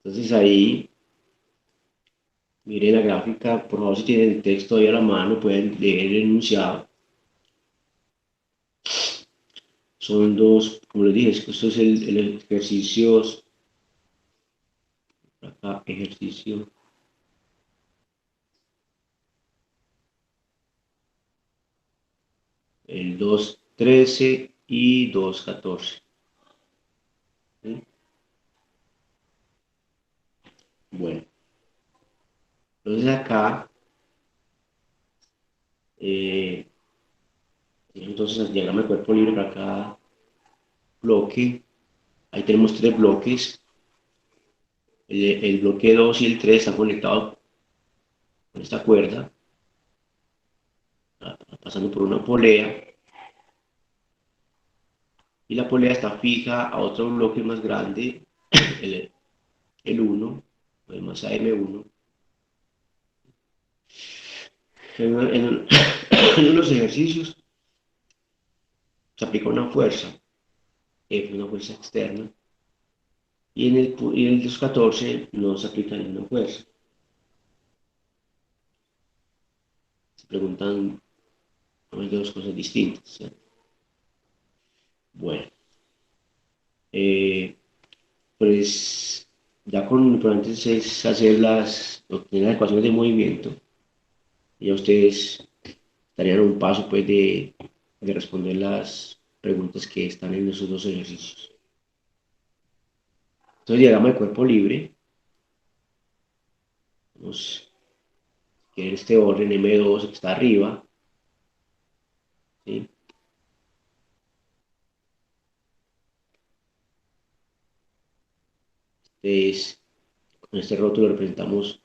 Entonces ahí, miren la gráfica, por favor si tienen el texto ahí a la mano, pueden leer el enunciado. Son dos, como les dije, esto es el ejercicio, acá, ejercicio, el 2.13 y 2.14. ¿Sí? Bueno, entonces acá, eh, entonces el diagrama de cuerpo libre para cada bloque. Ahí tenemos tres bloques. El bloque 2 y el 3 están conectados con esta cuerda, pasando por una polea. Y la polea está fija a otro bloque más grande, el 1, además a M1. En los ejercicios se aplica una fuerza, F, una fuerza externa, y en el 214 no se aplica ninguna fuerza. Se preguntan dos cosas distintas, ¿sí? Bueno, eh, pues ya con antes es hacer obtener las ecuaciones de movimiento, ya ustedes estarían a un paso pues de responder las preguntas que están en esos dos ejercicios. Entonces, diagrama de cuerpo libre, vamos a en este orden M2 que está arriba, ¿sí? Entonces, con este rótulo representamos,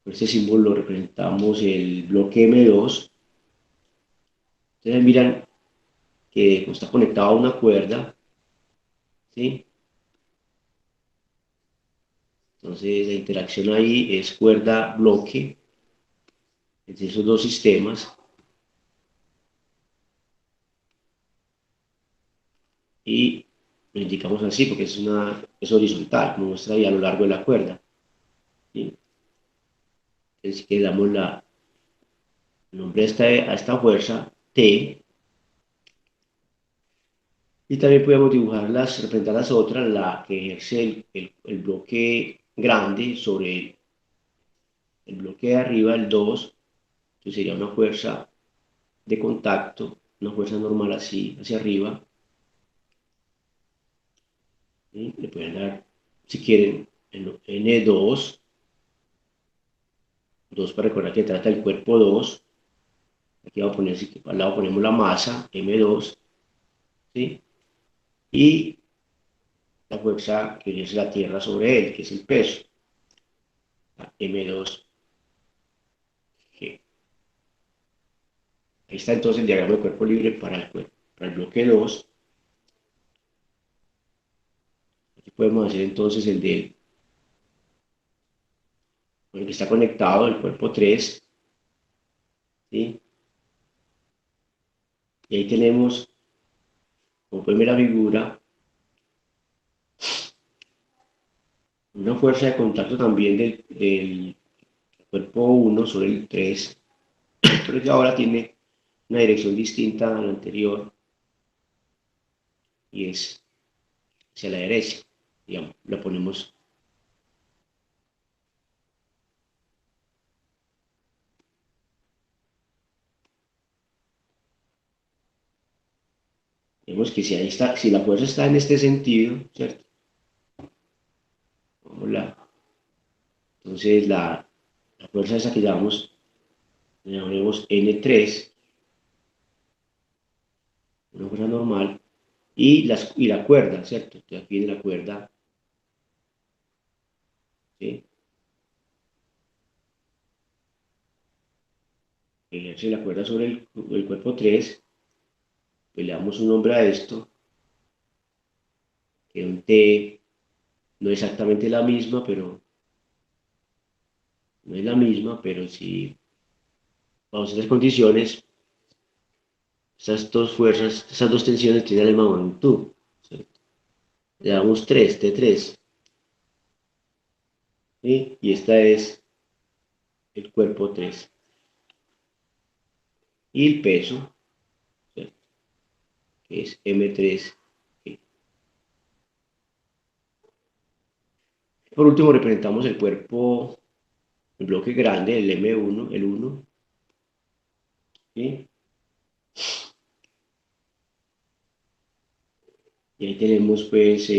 con este símbolo representamos el bloque M2. Ustedes miran que está conectado a una cuerda, ¿sí? Entonces, la interacción ahí es cuerda-bloque entre esos dos sistemas. Y lo indicamos así porque es horizontal, como muestra ahí a lo largo de la cuerda. ¿Sí? Entonces, que damos el nombre a esta fuerza, T, y también podemos representar las otras, la que ejerce el bloque grande sobre el bloque de arriba, el 2, que sería una fuerza de contacto, una fuerza normal así, hacia arriba. ¿Sí? Le pueden dar, si quieren, N2, 2 para recordar que trata del cuerpo 2. Aquí vamos a poner, al lado ponemos la masa, M2, ¿sí? Y la fuerza que ejerce la Tierra sobre él, que es el peso, M2G. Ahí está entonces el diagrama de cuerpo libre para el bloque 2. Aquí podemos hacer entonces con el que está conectado, el cuerpo 3, ¿sí? Y ahí tenemos, como pueden ver la figura, una fuerza de contacto también del cuerpo 1 sobre el 3, pero que ahora tiene una dirección distinta a la anterior y es hacia la derecha. Digamos, la ponemos, vemos que si ahí está, si la fuerza está en este sentido, ¿cierto? Entonces la fuerza esa que llamamos N3, una fuerza normal, y la cuerda, ¿cierto? Entonces aquí viene la cuerda, ¿sí? Ejerce la cuerda sobre el cuerpo 3, pues le damos un nombre a esto, que es un T, no exactamente la misma, pero no es la misma, pero sí, bajo esas condiciones, esas dos fuerzas, esas dos tensiones tienen la misma magnitud, ¿cierto? Le damos 3, T3, ¿sí? Y esta es el cuerpo 3. Y el peso, ¿cierto? Que es M3. Por último, representamos el cuerpo, el bloque grande, el M1, el 1, ¿sí? Y ahí tenemos pues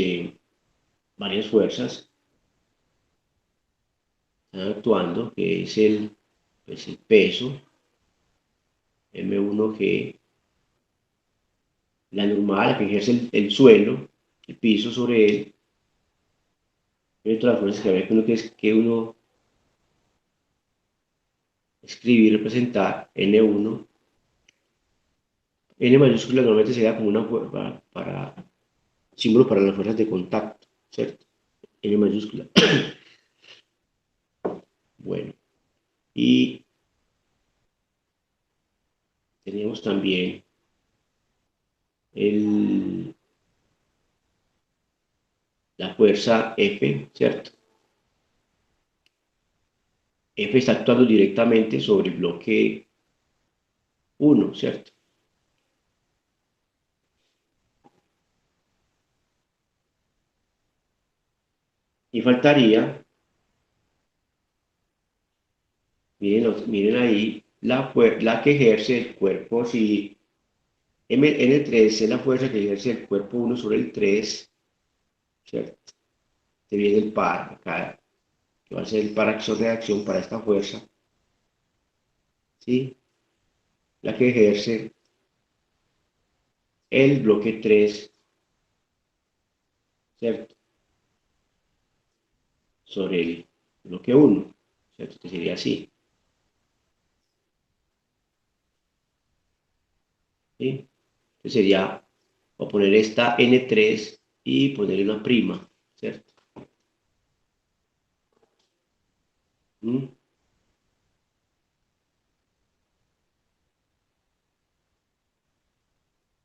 varias fuerzas que están actuando, que es pues, el peso, M1G, la normal, que ejerce el suelo, el piso sobre él, y todas las fuerzas que habría que uno escribir, representar, N1, N mayúscula normalmente sería como una símbolo para las fuerzas de contacto, ¿cierto? N mayúscula. Bueno, y tenemos también el, la fuerza F, ¿cierto? F está actuando directamente sobre el bloque 1, ¿cierto? Y faltaría, miren ahí, la que ejerce el cuerpo, si N3 es la fuerza que ejerce el cuerpo 1 sobre el 3, ¿cierto? Te viene el par acá, que va a ser el par acción-reacción para esta fuerza, ¿sí? La que ejerce el bloque 3, ¿cierto? Sobre el bloque 1, ¿cierto? Que sería así, ¿sí? Entonces sería, voy a poner esta N3 y ponerle una prima, ¿cierto? ¿Mm?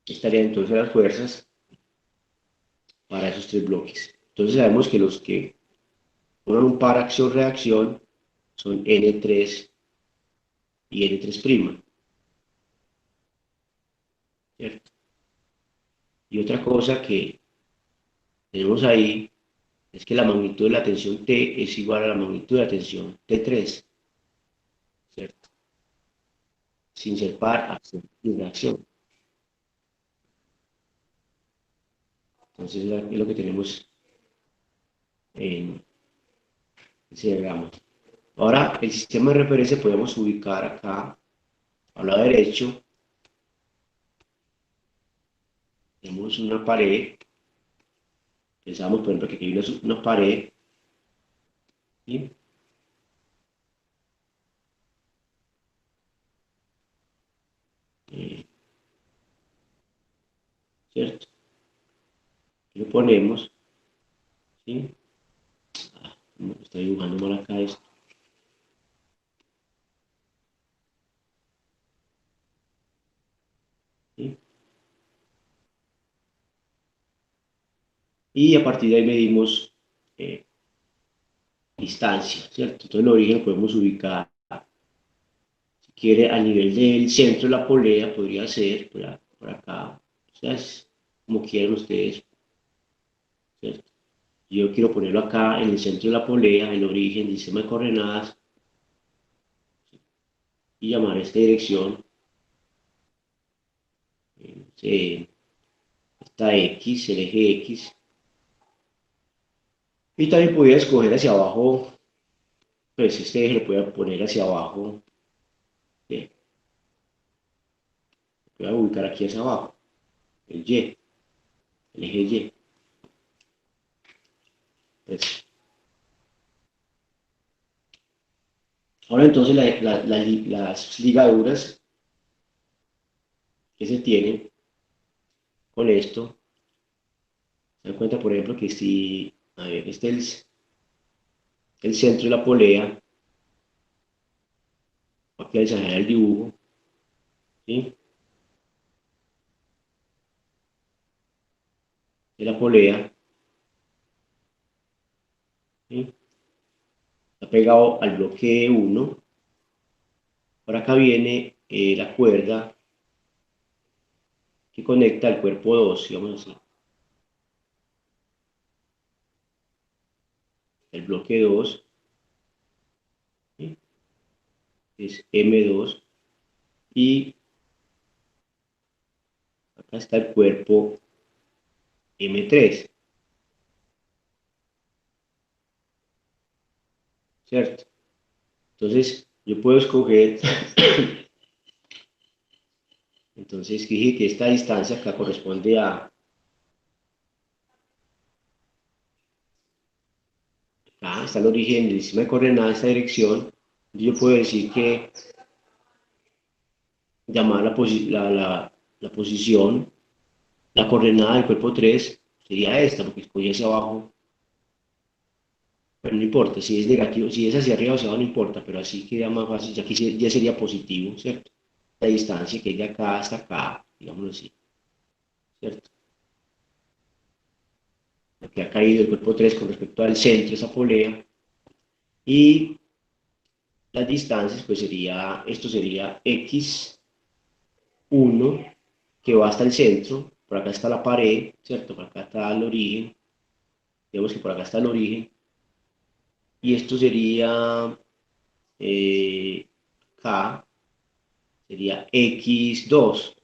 Estarían entonces las fuerzas para esos tres bloques. Entonces sabemos que los que forman un par acción-reacción son N3 y N3', ¿cierto? Y otra cosa que tenemos ahí es que la magnitud de la tensión T es igual a la magnitud de la tensión T3, ¿cierto? Sin ser par, acción y reacción. Entonces es lo que tenemos en ese diagrama. Ahora, el sistema de referencia podemos ubicar acá, al lado derecho, tenemos una pared, pensamos por ejemplo que aquí hay una pared, ¿sí? Eh, ¿Cierto? Lo ponemos, ¿sí? No, está dibujando mal acá esto, ¿sí? Y a partir de ahí medimos eh, distancia, ¿cierto? Entonces el origen lo podemos ubicar, si quiere, a nivel del centro de la polea, podría ser por acá, o sea, es como quieran ustedes, ¿cierto? Yo quiero ponerlo acá en el centro de la polea, el origen del sistema de coordenadas, y llamar a esta dirección, esta X, el eje X, y también podría escoger hacia abajo, pues este eje lo voy a poner hacia abajo, lo voy a ubicar aquí hacia abajo, el Y, el eje Y. Pues, ahora entonces las ligaduras que se tienen con esto, se dan cuenta por ejemplo que si, a ver, este es el centro de la polea, aquí a exagerar el dibujo, ¿sí? De la polea, ¿sí? pegado al bloque 1. Por acá viene la cuerda que conecta al cuerpo 2, digamos así. El bloque 2, ¿sí? Es M2, y acá está el cuerpo M3, ¿cierto? Entonces, yo puedo escoger, entonces dije que esta distancia acá corresponde a, acá está el origen del sistema de coordenadas, esta dirección. Yo puedo decir que llamar la posición, la coordenada del cuerpo 3 sería esta, porque escogí hacia abajo, pero no importa, si es negativo, si es hacia arriba o hacia abajo no importa, pero así queda más fácil, ya aquí ya sería positivo, ¿cierto? La distancia que es de acá hasta acá, digámoslo así, ¿cierto? La que ha caído el cuerpo 3 con respecto al centro de esa polea, y las distancias, pues sería, esto sería x1, que va hasta el centro, por acá está la pared, ¿cierto? Por acá está el origen, digamos que por acá está el origen, y esto sería K, sería X2,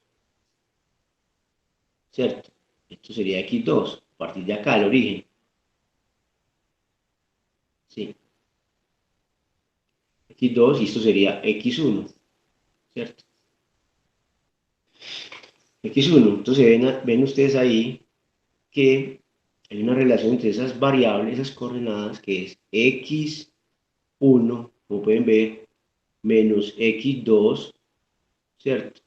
¿cierto? Esto sería X2, a partir de acá el origen, ¿sí? X2 y esto sería X1, ¿cierto? X1, entonces ven ustedes ahí que hay una relación entre esas variables, esas coordenadas, que es X1, como pueden ver, menos X2, ¿cierto?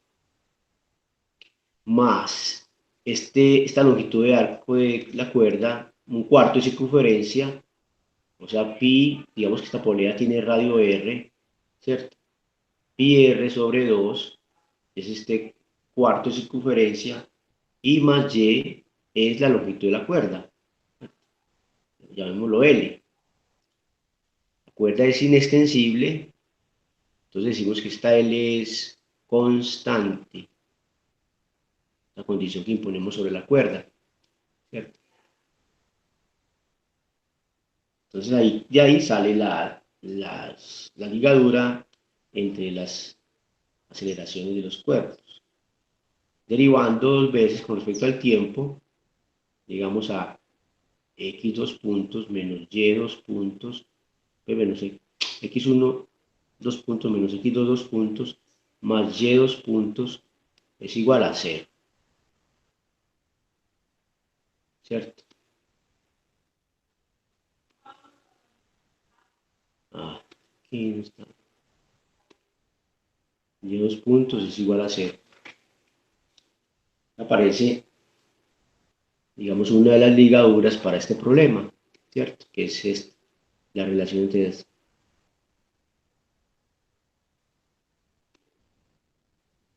Más esta longitud de arco de la cuerda, un cuarto de circunferencia, o sea, pi, digamos que esta polea tiene radio r, ¿cierto? Pi r sobre 2 es este cuarto de circunferencia, y más y es la longitud de la cuerda, llamémoslo L. La cuerda es inextensible, entonces decimos que esta L es constante, la condición que imponemos sobre la cuerda, ¿cierto? Entonces de ahí sale la ligadura entre las aceleraciones de los cuerpos. Derivando dos veces con respecto al tiempo, llegamos a x dos puntos menos y dos puntos, menos x1 dos puntos menos x2 dos puntos más y dos puntos es igual a cero, ¿cierto? Aquí está. Y dos puntos es igual a cero. Aparece, digamos, una de las ligaduras para este problema, ¿cierto? Que es la relación entre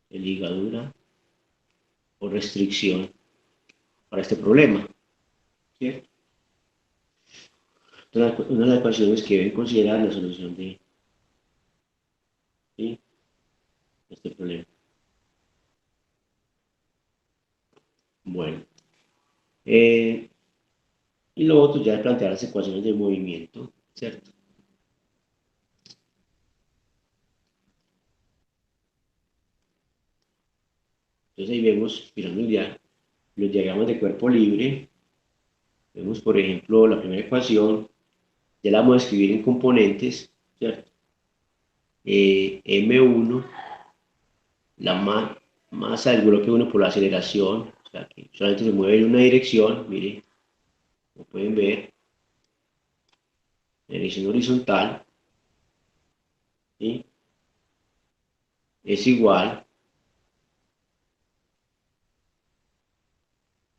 ligadura o restricción para este problema, ¿cierto? Una de las ecuaciones que deben considerar la solución de, ¿sí?, este problema. Bueno, y lo otro ya es plantear las ecuaciones de movimiento, ¿cierto? Entonces ahí vemos, mirando los diagramas de cuerpo libre, vemos por ejemplo la primera ecuación, ya la vamos a escribir en componentes, ¿cierto? M1, la masa del bloque 1 por la aceleración, o sea que solamente se mueve en una dirección, mire, como pueden ver, en dirección horizontal, ¿sí? Es igual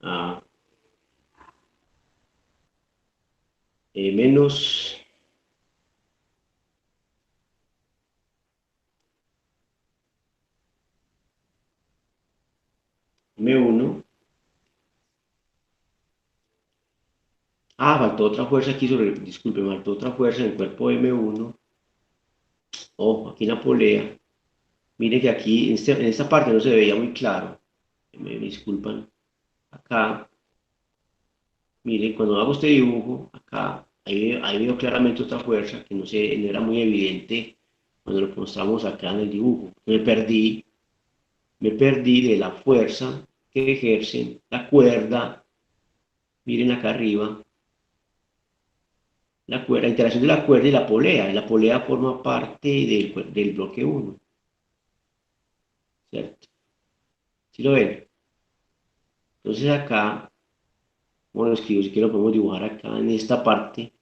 a menos M1 Faltó otra fuerza aquí sobre, disculpe, faltó otra fuerza en el cuerpo M1. Ojo, aquí en la polea. Mire que aquí, en esta parte no se veía muy claro. Me disculpan. Acá, mire, cuando hago este dibujo, acá, ahí veo claramente otra fuerza que no, no era muy evidente cuando lo mostramos acá en el dibujo. Me perdí de la fuerza que ejercen la cuerda. Miren acá arriba, la interacción de la cuerda y la polea. La polea forma parte del bloque uno, ¿cierto? ¿Sí lo ven? Entonces acá, bueno, escribo, si quiero podemos dibujar acá en esta parte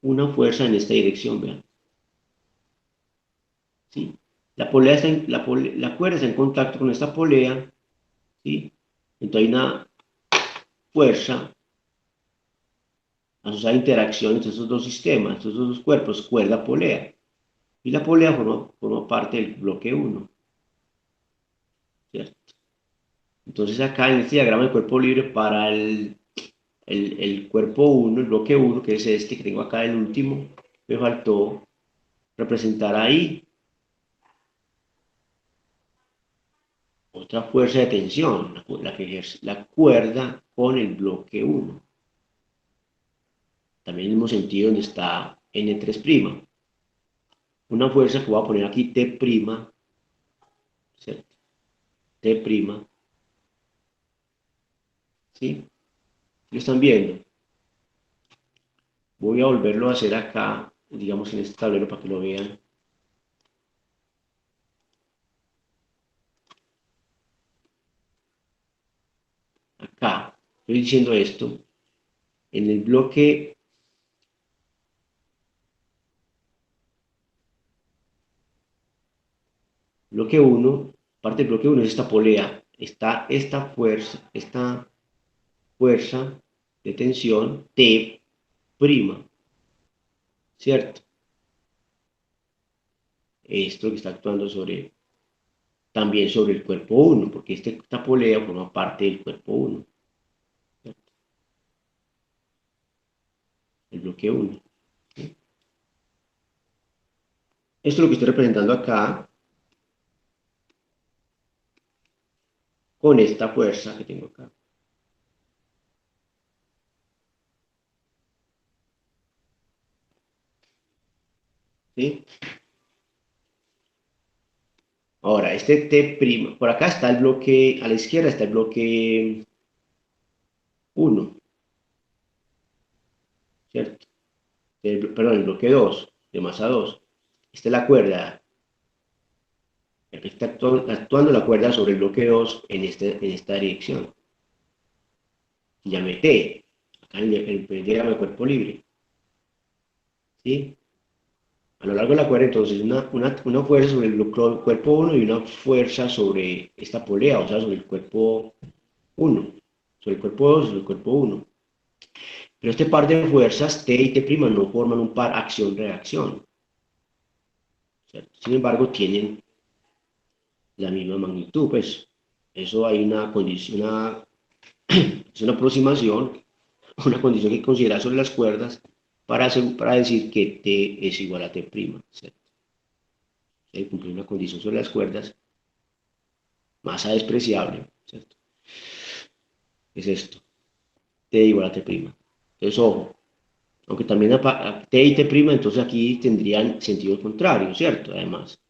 una fuerza en esta dirección, vean. ¿Sí? La cuerda está en contacto con esta polea, ¿sí? Entonces hay una fuerza asociada a interacción entre estos dos sistemas, estos dos cuerpos, cuerda-polea. Y la polea forma parte del bloque uno, ¿cierto? Entonces acá en este diagrama de cuerpo libre para el cuerpo uno, el bloque uno, que es este que tengo acá, el último, me faltó representar ahí otra fuerza de tensión, la que ejerce la cuerda con el bloque uno. También en el mismo sentido donde está N3'. Una fuerza que voy a poner aquí T', ¿cierto? T', ¿sí? ¿Lo están viendo? Voy a volverlo a hacer acá, digamos en este tablero para que lo vean. Acá, estoy diciendo esto, en el bloque uno, parte del bloque uno es esta polea, está esta fuerza de tensión T', ¿cierto? Esto que está actuando también sobre el cuerpo uno, porque esta polea forma parte del cuerpo uno, ¿cierto? El bloque uno. ¿Sí? Esto es lo que estoy representando acá con esta fuerza que tengo acá. ¿Sí? Ahora, este T', por acá está el bloque, a la izquierda está el bloque uno, ¿cierto? Perdón, el bloque 2 de masa 2. Esta es la cuerda, está actuando la cuerda sobre el bloque 2 en esta dirección. Llamé T, acá en el diagrama de cuerpo libre, ¿sí? A lo largo de la cuerda, entonces, una fuerza sobre el cuerpo uno y una fuerza sobre esta polea, o sea, sobre el cuerpo uno, sobre el cuerpo 2 y sobre el cuerpo uno. Pero este par de fuerzas, T y T' no forman un par acción-reacción, ¿cierto? Sin embargo, tienen la misma magnitud, pues. Eso hay una condición, es una aproximación, una condición que considerar sobre las cuerdas para decir que T es igual a T', ¿cierto? Hay que cumplir una condición sobre las cuerdas, masa despreciable, ¿cierto? Es esto, T igual a T'. Entonces, ojo, aunque también T y T', entonces aquí tendrían sentido contrario, ¿cierto? Además,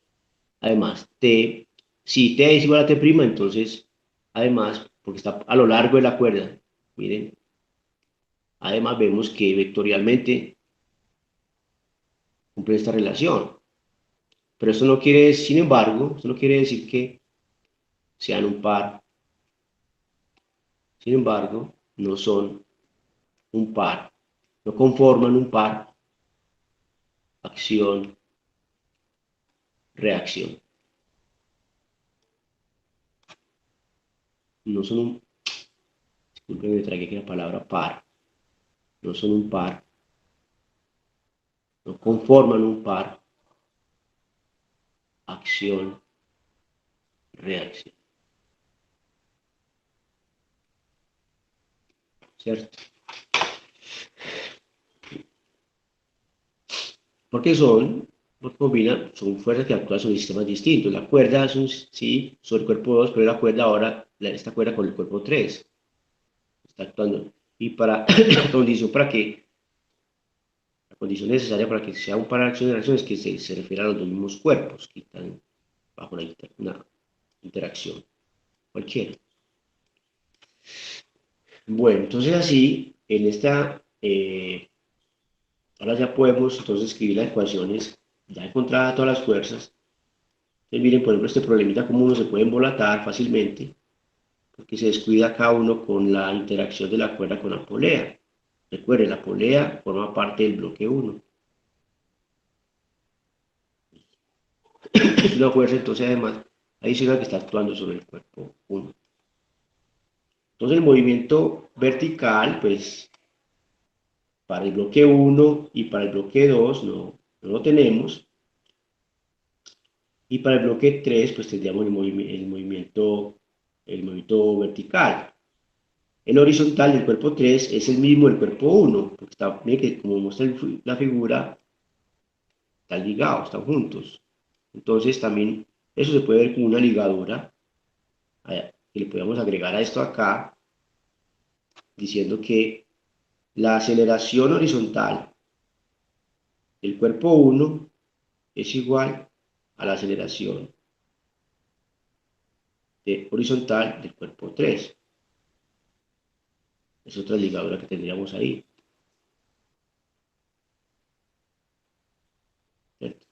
si T es igual a T', entonces, además, porque está a lo largo de la cuerda, miren, además vemos que vectorialmente cumple esta relación. Pero esto no quiere, sin embargo, esto no quiere decir que sean un par. Sin embargo, no son un par, no conforman un par, acción, reacción. No son un, disculpen, me tragué que la palabra par, no son un par, no conforman un par, acción, reacción, ¿cierto? porque porque combinan, son fuerzas que actúan sobre sistemas distintos. La cuerda es un sí sobre el cuerpo 2, pero la cuerda ahora, esta cuerda con el cuerpo 3 está actuando. Y para la condición para que la condición necesaria para que sea un par de acción es que se refiere a los dos mismos cuerpos que están bajo una interacción cualquiera. Bueno, entonces así, ahora ya podemos entonces escribir las ecuaciones, ya encontradas todas las fuerzas. Entonces miren, por ejemplo, este problemita como uno se puede embolatar fácilmente, porque se descuida cada uno con la interacción de la cuerda con la polea. Recuerden, la polea forma parte del bloque 1. Es una fuerza entonces además adicional que está actuando sobre el cuerpo 1. Entonces el movimiento vertical, pues para el bloque 1 y para el bloque 2 no lo tenemos. Y para el bloque 3 pues tendríamos el movimiento vertical. El horizontal del cuerpo 3 es el mismo del cuerpo 1, porque está, miren que como muestra la figura, están ligados, están juntos. Entonces también eso se puede ver como una ligadura, que le podemos agregar a esto acá, diciendo que la aceleración horizontal del cuerpo 1 es igual a la aceleración horizontal del cuerpo 3. Es otra ligadura que tendríamos ahí, ¿cierto?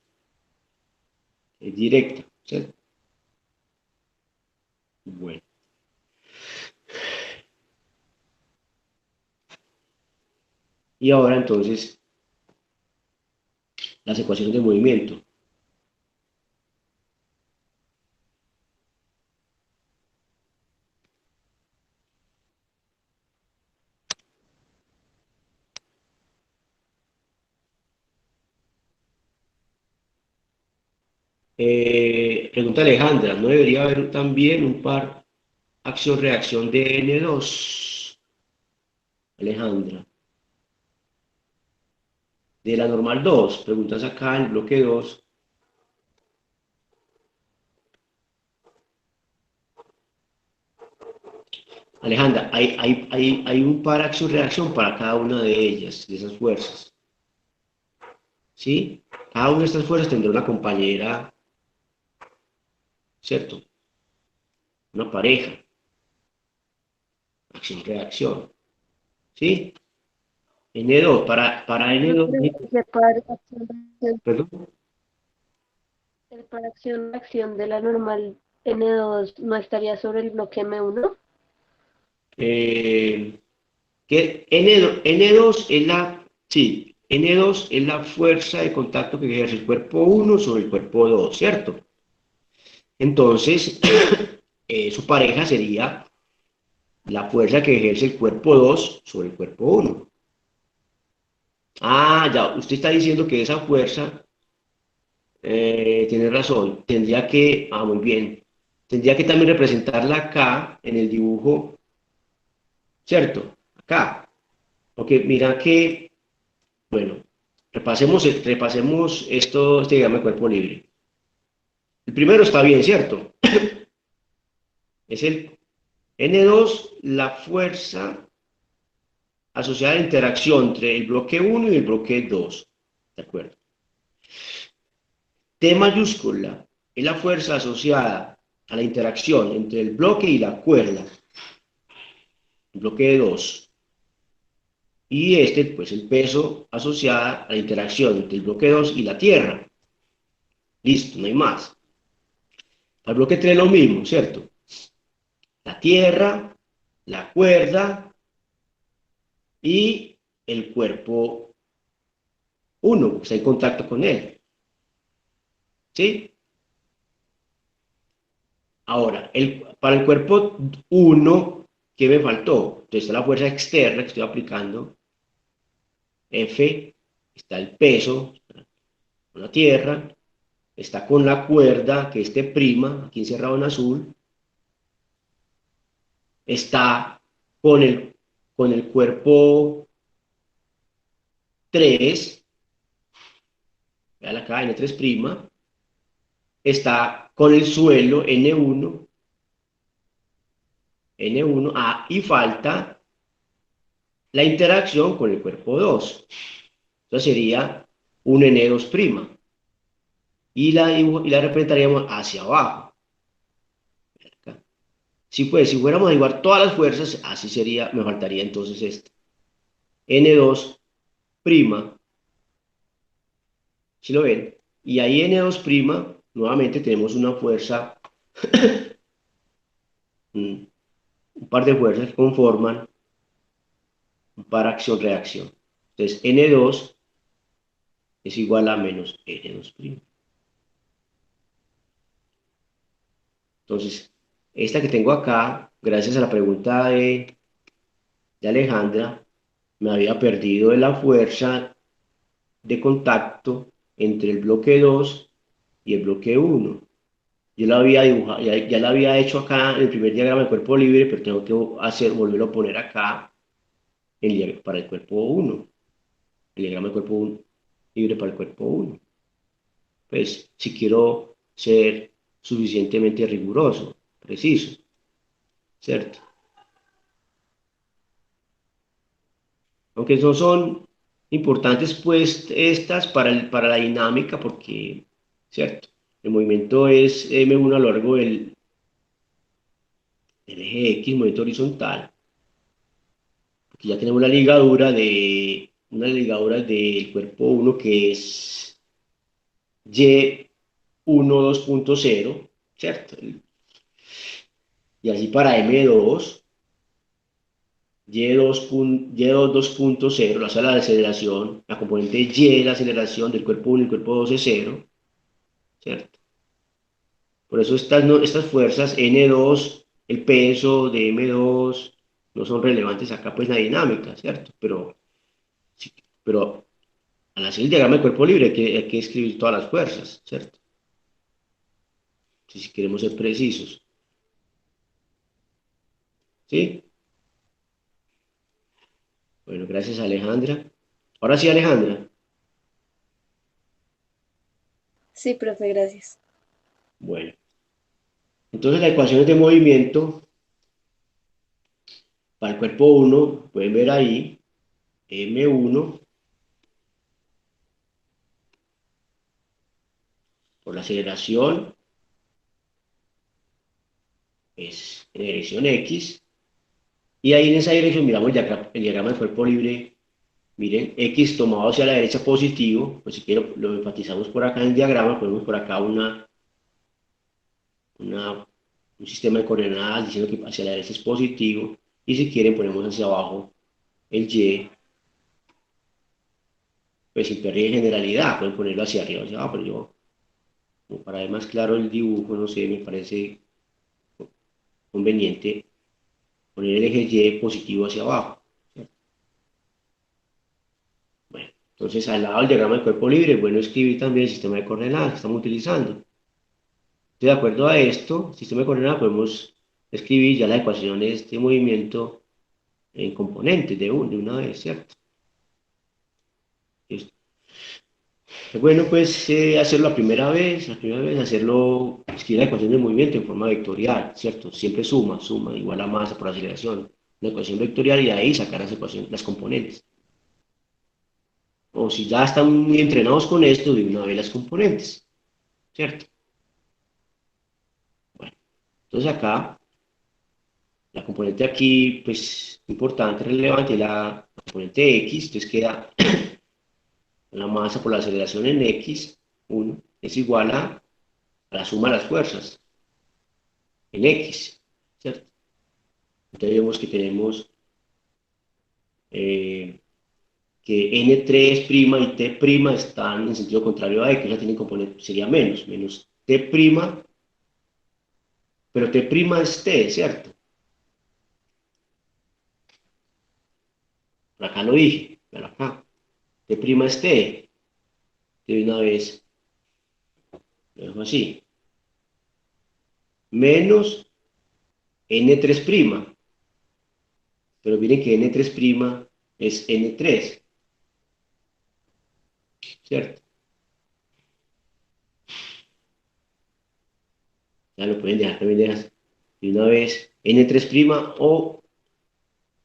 Es directa, ¿cierto? Bueno. Y ahora entonces las ecuaciones de movimiento. Pregunta Alejandra, ¿no debería haber también un par acción-reacción de N2? Alejandra, de la normal 2, preguntas acá en el bloque 2. Alejandra, hay un par acción-reacción para cada una de ellas, de esas fuerzas. ¿Sí? Cada una de estas fuerzas tendrá una compañera, ¿cierto? Una pareja, acción-reacción. ¿Sí? N2, para Pero N2, ese perdón. par acción de la normal N2 no estaría sobre el bloque M1. Eh, que N2 es sí, N2 es la fuerza de contacto que ejerce el cuerpo 1 sobre el cuerpo 2, ¿cierto? Entonces, su pareja sería la fuerza que ejerce el cuerpo 2 sobre el cuerpo 1. Ah, ya, usted está diciendo que esa fuerza, tiene razón, muy bien, tendría que también representarla acá en el dibujo, ¿cierto? Acá. Porque mira que, bueno, repasemos este diagrama de cuerpo libre. El primero está bien, ¿cierto? Es el N2, la fuerza asociada a la interacción entre el bloque 1 y el bloque 2. ¿De acuerdo? T mayúscula es la fuerza asociada a la interacción entre el bloque y la cuerda, el bloque de 2. Y pues el peso asociado a la interacción entre el bloque 2 y la Tierra. Listo, no hay más. Al bloque 3 lo mismo, ¿cierto? La Tierra, la cuerda y el cuerpo 1, que está en contacto con él. ¿Sí? Ahora, para el cuerpo 1, ¿qué me faltó? Entonces está la fuerza externa que estoy aplicando, F, está el peso, con la Tierra, está con la cuerda, que es T', aquí encerrado en azul, está con con el cuerpo 3, vean acá, N3', está con el suelo N1, y falta la interacción con el cuerpo 2. Entonces sería un N2'. Y la representaríamos hacia abajo. Acá. Si fuéramos a igualar todas las fuerzas, así sería, me faltaría entonces esta. N2', ¿si lo ven? Y ahí N2', nuevamente tenemos una fuerza, un par de fuerzas que conforman un par acción-reacción. Entonces N2 es igual a menos N2'. Entonces, esta que tengo acá, gracias a la pregunta de Alejandra, me había perdido de la fuerza de contacto entre el bloque 2 y el bloque 1. Yo la había dibujado, ya la había hecho acá en el primer diagrama del cuerpo libre, pero tengo que volverlo a poner acá para el cuerpo 1, el diagrama del cuerpo 1 libre para el cuerpo 1. Pues si quiero ser suficientemente riguroso, preciso, ¿cierto? Aunque no son importantes pues estas para la dinámica porque, ¿cierto? El movimiento es M1 a lo largo del eje X, movimiento horizontal, porque ya tenemos una ligadura del cuerpo 1 que es Y1 2.0, ¿cierto? Y así para M2, Y2 2.0, la sala de aceleración, la componente Y, la aceleración del cuerpo 1 y el cuerpo 2 es 0, ¿cierto? Por eso estas fuerzas N2, el peso de M2, no son relevantes acá, pues la dinámica, ¿cierto? Sí, pero al hacer el diagrama de cuerpo libre hay que escribir todas las fuerzas, ¿cierto? Si queremos ser precisos, ¿sí? Bueno, gracias Alejandra. Ahora sí, Alejandra. Sí, profe, gracias. Bueno, entonces las ecuaciones de movimiento para el cuerpo 1, pueden ver ahí, M1 por la aceleración es en dirección X, y ahí en esa dirección miramos el diagrama del cuerpo libre. Miren, X tomado hacia la derecha positivo, pues si quiero lo enfatizamos por acá en el diagrama, ponemos por acá una, un sistema de coordenadas diciendo que hacia la derecha es positivo, y si quieren ponemos hacia abajo el Y, pues sin pérdida de generalidad, pueden ponerlo hacia arriba o hacia abajo, pero yo, como para ver más claro el dibujo, no sé, me parece conveniente poner el eje Y positivo hacia abajo. Bueno, entonces al lado del diagrama del cuerpo libre, es bueno escribir también el sistema de coordenadas que estamos utilizando. De acuerdo a esto, sistema de coordenadas, podemos escribir ya las ecuaciones de movimiento en componentes de una vez, ¿cierto? Es bueno, pues hacerlo la primera vez hacerlo, escribir la ecuación de movimiento en forma vectorial, ¿cierto? Siempre suma, igual a masa por aceleración, una ecuación vectorial y de ahí sacar las componentes. O si ya están muy entrenados con esto, de una vez las componentes, ¿cierto? Bueno, entonces acá la componente aquí, pues, importante, relevante, es la componente X, entonces queda la masa por la aceleración en X, 1, es igual a la suma de las fuerzas en X, ¿cierto? Entonces vemos que tenemos eh, que N3' y T' están en sentido contrario a X, ya tienen componente, sería menos T', pero T' es T, ¿cierto? Por acá lo dije, pero acá, T' es T, de una vez, lo dejo así, menos N3', pero miren que N3' es N3, ¿cierto? Ya lo pueden dejar también de una vez N3' o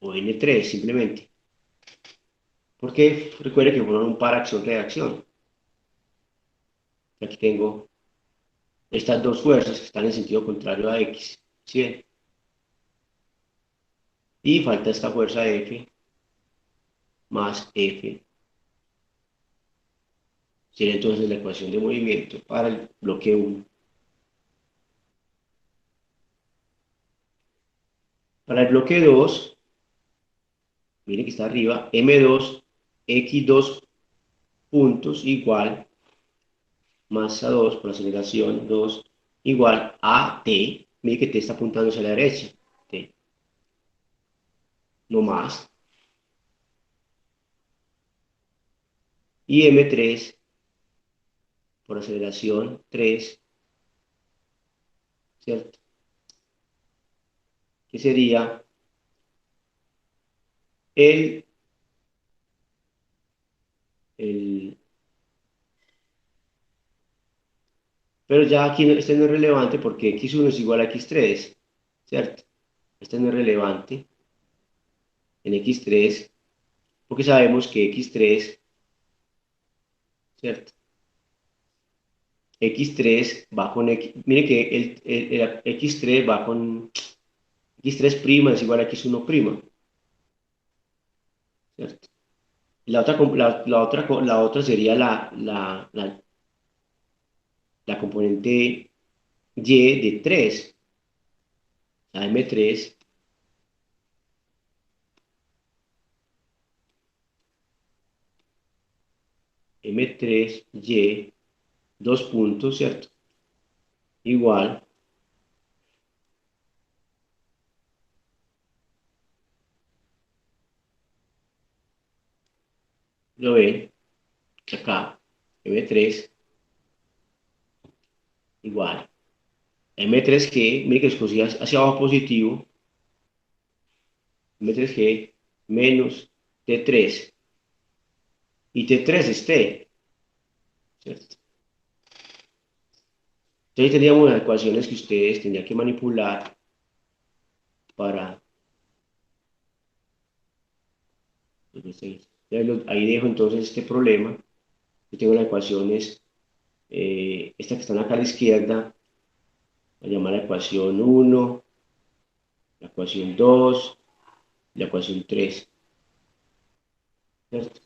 N3 simplemente. Porque recuerde que fueron un par acción-reacción. Aquí tengo estas dos fuerzas que están en sentido contrario a X. ¿Sí? Y falta esta fuerza F más F. Sería entonces la ecuación de movimiento para el bloque 1. Para el bloque 2, miren que está arriba, M2, X2 puntos igual masa 2 por aceleración 2 igual a T. Miren que T está apuntando hacia la derecha. T, no más. Y M3 por aceleración 3, ¿cierto? Que sería el, el pero ya aquí este no es relevante porque X1 es igual a X3, ¿cierto? Este no es relevante en X3 porque sabemos que X3, ¿cierto? X3 va con X, mire que el X3 va con X3' es igual a X1', ¿cierto? Y la otra sería la componente Y de 3, la M3, M3Y, dos puntos, ¿cierto? Igual, lo ven, acá, M3 igual. M3G, mire que escogí hacia abajo positivo, M3G menos T3. Y T3 es T, ¿cierto? Entonces teníamos las ecuaciones que ustedes tendrían que manipular para... Ahí dejo entonces este problema. Yo tengo las ecuaciones, estas que están acá a la izquierda, voy a llamar la ecuación 1, la ecuación 2, la ecuación 3, ¿cierto?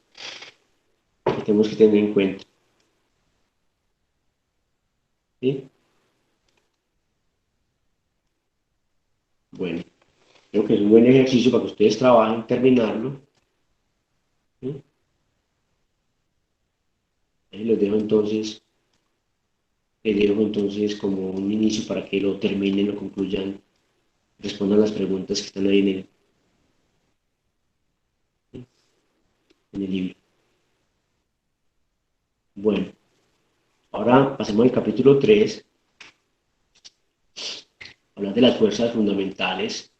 Que tenemos que tener en cuenta, ¿sí? Bueno, creo que es un buen ejercicio para que ustedes trabajen, terminarlo, ¿sí? Ahí los dejo entonces, les dejo entonces como un inicio para que lo terminen, lo concluyan, respondan las preguntas que están ahí en el libro. Bueno, ahora pasemos al capítulo 3, hablar de las fuerzas fundamentales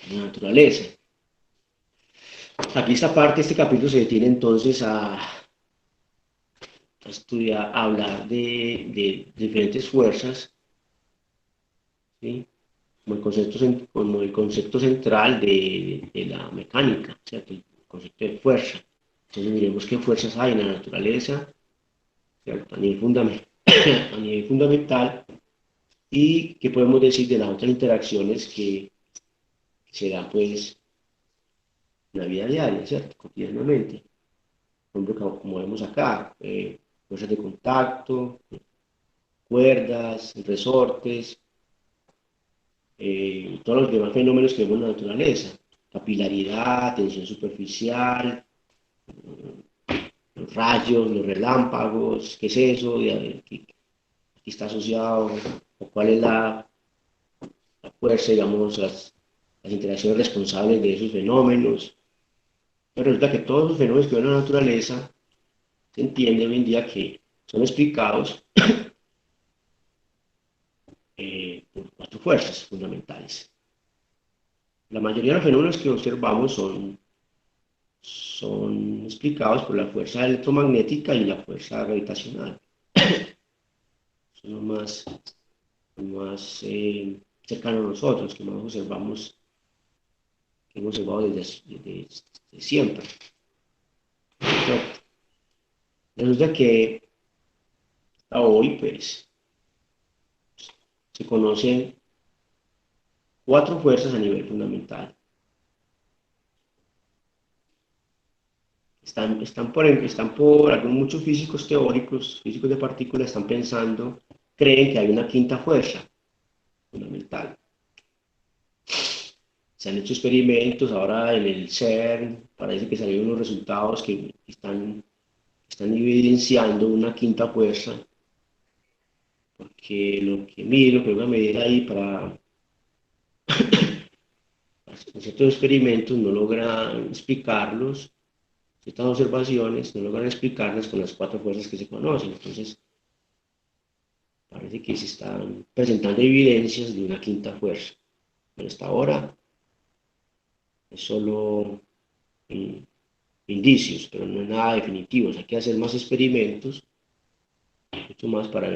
de la naturaleza. Aquí esta parte, este capítulo se detiene entonces a estudiar, a hablar de diferentes fuerzas, ¿sí? Como el concepto central de la mecánica, ¿cierto? El concepto de fuerza. Entonces miremos qué fuerzas hay en la naturaleza, ¿cierto? A nivel fundamental y qué podemos decir de las otras interacciones que se dan pues en la vida diaria, ¿cierto? Cotidianamente. Por ejemplo, como vemos acá, fuerzas de contacto, cuerdas, resortes, todos los demás fenómenos que vemos en la naturaleza, capilaridad, tensión superficial, los rayos, los relámpagos, ¿qué es eso? ¿Qué está asociado? ¿O cuál es la fuerza, digamos, las interacciones responsables de esos fenómenos? Pero resulta que todos los fenómenos que ven en la naturaleza se entiende hoy en día que son explicados por cuatro fuerzas fundamentales. La mayoría de los fenómenos que observamos son explicados por la fuerza electromagnética y la fuerza gravitacional. Son los más más cercano a nosotros, que más observamos, que hemos observado desde siempre. ¿Cierto? Resulta que a hoy, pues, se conocen cuatro fuerzas a nivel fundamental. Muchos físicos teóricos, físicos de partículas, están pensando, creen que hay una quinta fuerza fundamental. Se han hecho experimentos ahora en el CERN, parece que salieron unos resultados que están evidenciando una quinta fuerza, porque lo que voy a medir ahí para ciertos experimentos no logran explicarlos, ciertas observaciones no logran explicarlas con las cuatro fuerzas que se conocen. Entonces, parece que se están presentando evidencias de una quinta fuerza. Pero hasta ahora es solo mm, indicios, pero no es nada definitivo. Hay que hacer más experimentos, mucho más para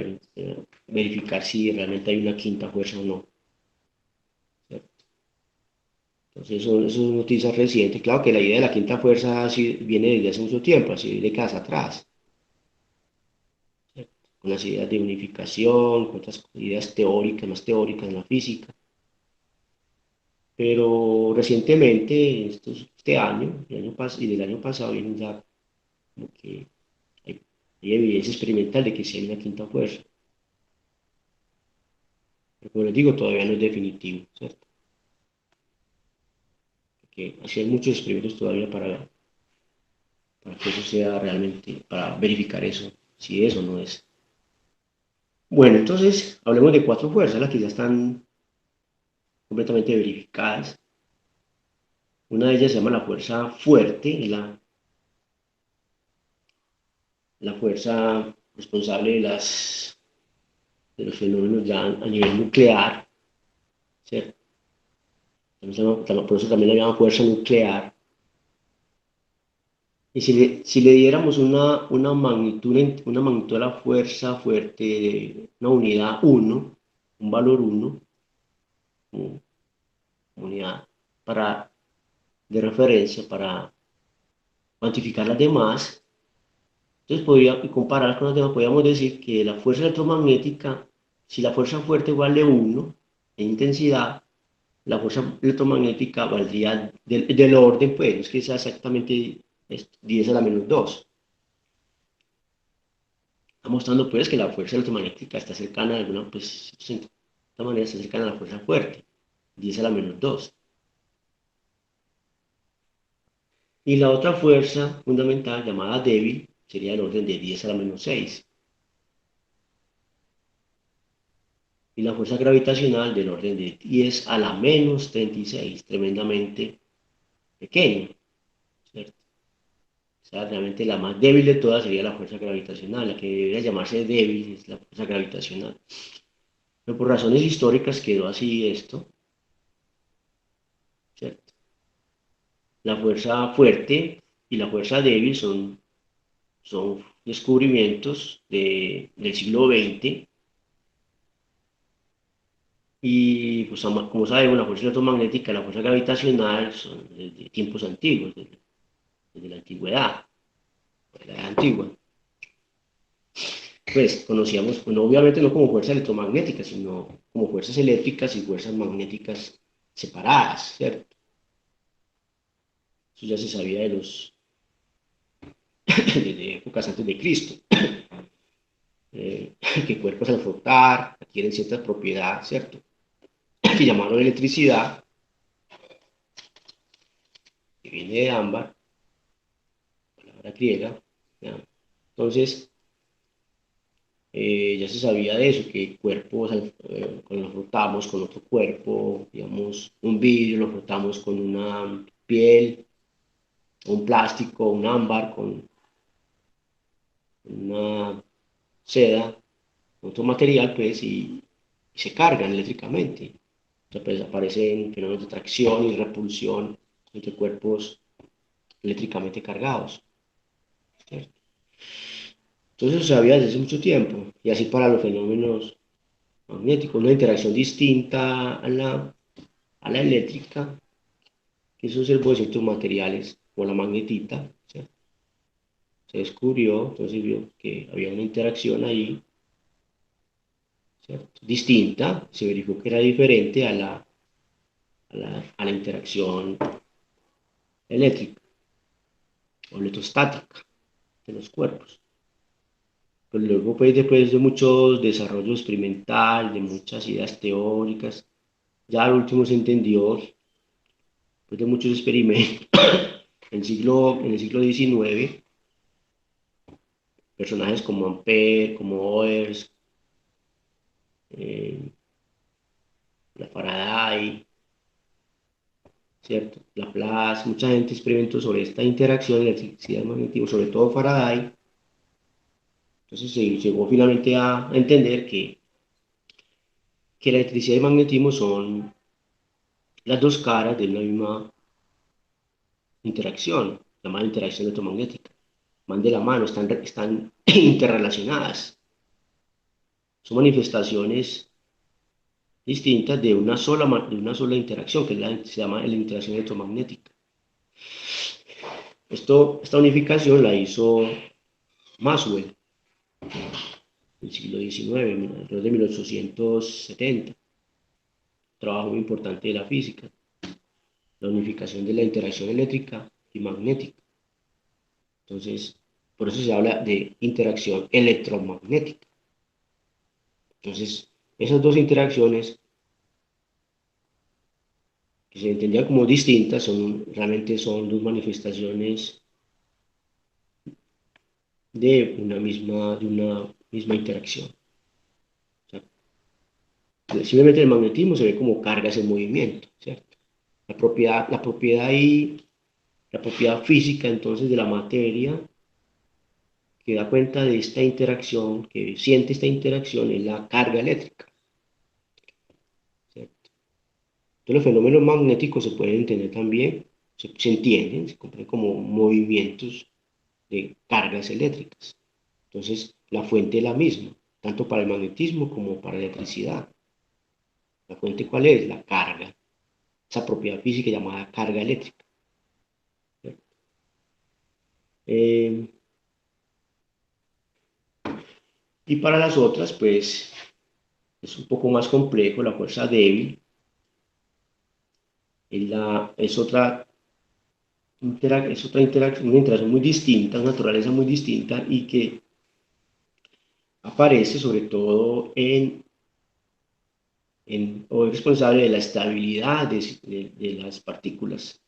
verificar si realmente hay una quinta fuerza o no. ¿Cierto? Entonces, eso es noticia reciente. Claro que la idea de la quinta fuerza sí viene desde hace mucho tiempo, así décadas atrás, ¿cierto? Con las ideas de unificación, con otras ideas teóricas, más teóricas en la física. Pero recientemente, este año, y del año pasado, vienen ya como que hay, hay evidencia experimental de que sí hay una quinta fuerza. Pero como les digo, todavía no es definitivo, ¿cierto? Porque así hay muchos experimentos todavía para que eso sea realmente, para verificar eso, si eso no es. Bueno, entonces hablemos de cuatro fuerzas, las que ya están completamente verificadas. Una de ellas se llama la fuerza fuerte, la fuerza responsable de los fenómenos ya a nivel nuclear, ¿cierto? Por eso también la llaman fuerza nuclear. Y si le diéramos una magnitud a la fuerza fuerte de una unidad uno, un valor uno, como unidad para, de referencia para cuantificar las demás, entonces podría comparar con las demás, podríamos decir que la fuerza electromagnética, si la fuerza fuerte vale uno en intensidad, la fuerza electromagnética valdría del orden, pues, no es que sea exactamente 10 a la menos 2. Está mostrando, pues, que la fuerza electromagnética está cercana a alguna, pues, de esta manera está cercana a la fuerza fuerte, 10 a la menos 2. Y la otra fuerza fundamental, llamada débil, sería del orden de 10 a la menos 6. Y la fuerza gravitacional del orden de 10 a la menos 36, tremendamente pequeña, ¿cierto? O sea, realmente la más débil de todas sería la fuerza gravitacional, la que debería llamarse débil es la fuerza gravitacional. Pero por razones históricas quedó así esto, ¿cierto? La fuerza fuerte y la fuerza débil son descubrimientos del siglo XX y pues como sabemos la fuerza electromagnética y la fuerza gravitacional son de tiempos antiguos, desde la antigüedad, de la edad antigua. Pues conocíamos, bueno, obviamente no como fuerza electromagnética, sino como fuerzas eléctricas y fuerzas magnéticas separadas, ¿cierto? Eso ya se sabía desde épocas antes de Cristo, que cuerpos al flotar adquieren ciertas propiedades, ¿cierto? Que llamaron electricidad, que viene de ámbar, palabra griega, ¿ya? Entonces, ya se sabía de eso, que cuerpos, cuando lo frotamos con otro cuerpo, digamos, un vidrio, lo frotamos con una piel, un plástico, un ámbar, con una seda, otro material, pues, y se cargan eléctricamente. Entonces, pues, aparecen fenómenos de tracción y repulsión entre cuerpos eléctricamente cargados, ¿cierto? Entonces, eso se sabía desde hace mucho tiempo, y así para los fenómenos magnético, una interacción distinta a la eléctrica, que se observó en ciertos materiales, como la magnetita, ¿cierto? Se descubrió, entonces vio que había una interacción ahí, ¿cierto? Distinta, se verificó que era diferente a la interacción eléctrica o electrostática de los cuerpos. Pero luego, pues, después de mucho desarrollo experimental, de muchas ideas teóricas, ya al último se entendió, después de muchos experimentos, en el siglo XIX, personajes como Ampère, como Oers, eh, la Faraday, ¿cierto? Laplace, mucha gente experimentó sobre esta interacción de electricidad y magnetismo, sobre todo Faraday. Entonces se llegó finalmente a entender que la electricidad y magnetismo son las dos caras de una misma interacción, llamada interacción electromagnética. Van de la mano, están interrelacionadas. Son manifestaciones distintas de una sola interacción, que se llama la interacción electromagnética. Esta unificación la hizo Maxwell en el siglo XIX, alrededor de 1870. Trabajo muy importante de la física, la unificación de la interacción eléctrica y magnética. Entonces, por eso se habla de interacción electromagnética. Entonces, esas dos interacciones que se entendían como distintas realmente son dos manifestaciones de una misma interacción. O sea, simplemente el magnetismo se ve como cargas en movimiento, ¿cierto? La propiedad física entonces de la materia que da cuenta de esta interacción, que siente esta interacción, es la carga eléctrica, ¿cierto? Entonces los fenómenos magnéticos se pueden entender también, se entienden, se comprenden como movimientos de cargas eléctricas. Entonces la fuente es la misma, tanto para el magnetismo como para la electricidad. ¿La fuente cuál es? La carga, esa propiedad física llamada carga eléctrica, ¿cierto? Eh, y para las otras, pues es un poco más complejo, la fuerza débil una interacción muy distinta, una naturaleza muy distinta y que aparece sobre todo o es responsable de la estabilidad de las partículas.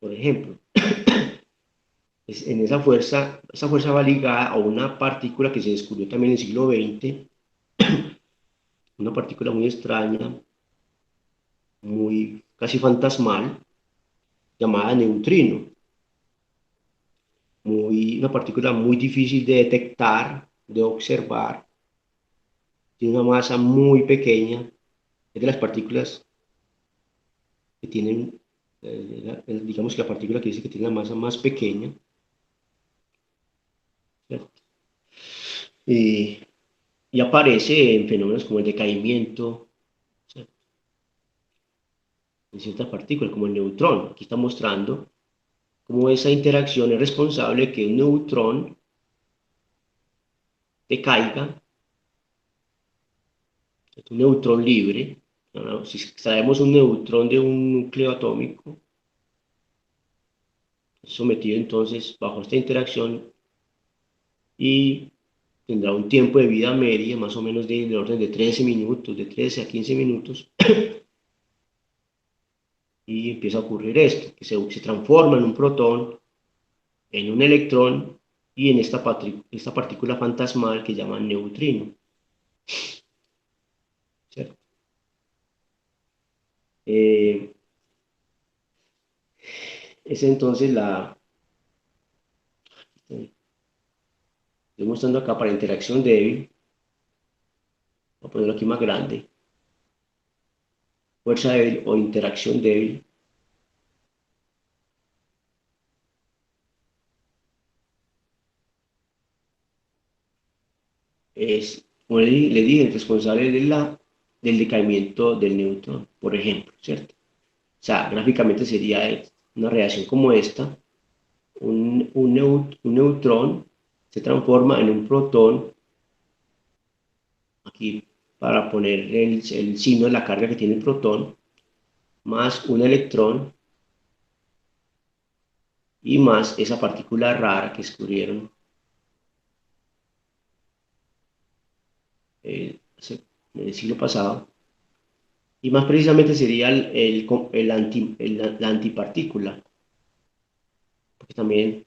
Por ejemplo, esa fuerza va ligada a una partícula que se descubrió también en el siglo XX, una partícula muy extraña, muy casi fantasmal, llamada neutrino. Una partícula muy difícil de detectar, de observar, tiene una masa muy pequeña, es de las partículas que tienen, digamos que la partícula que dice que tiene la masa más pequeña, ¿cierto? Y, y aparece en fenómenos como el decaimiento, ¿cierto? En ciertas partículas, como el neutrón. Aquí está mostrando cómo esa interacción es responsable de que un neutrón decaiga, un neutrón libre. ¿No? Si extraemos un neutrón de un núcleo atómico, sometido entonces bajo esta interacción y tendrá un tiempo de vida media más o menos del orden de 13 minutos, de 13 a 15 minutos, y empieza a ocurrir esto, que se transforma en un protón, en un electrón y en esta partícula fantasmal que llaman neutrino, ¿cierto? Eh, es entonces estoy mostrando acá para interacción débil, voy a ponerlo aquí más grande, fuerza débil o interacción débil, es como le dije, el responsable del decaimiento del neutrón, por ejemplo, ¿cierto? O sea, gráficamente sería una reacción como esta. Un neutrón se transforma en un protón, aquí para poner el signo de la carga que tiene el protón, más un electrón y más esa partícula rara que descubrieron eh, en el siglo pasado. Y más precisamente sería la antipartícula, porque también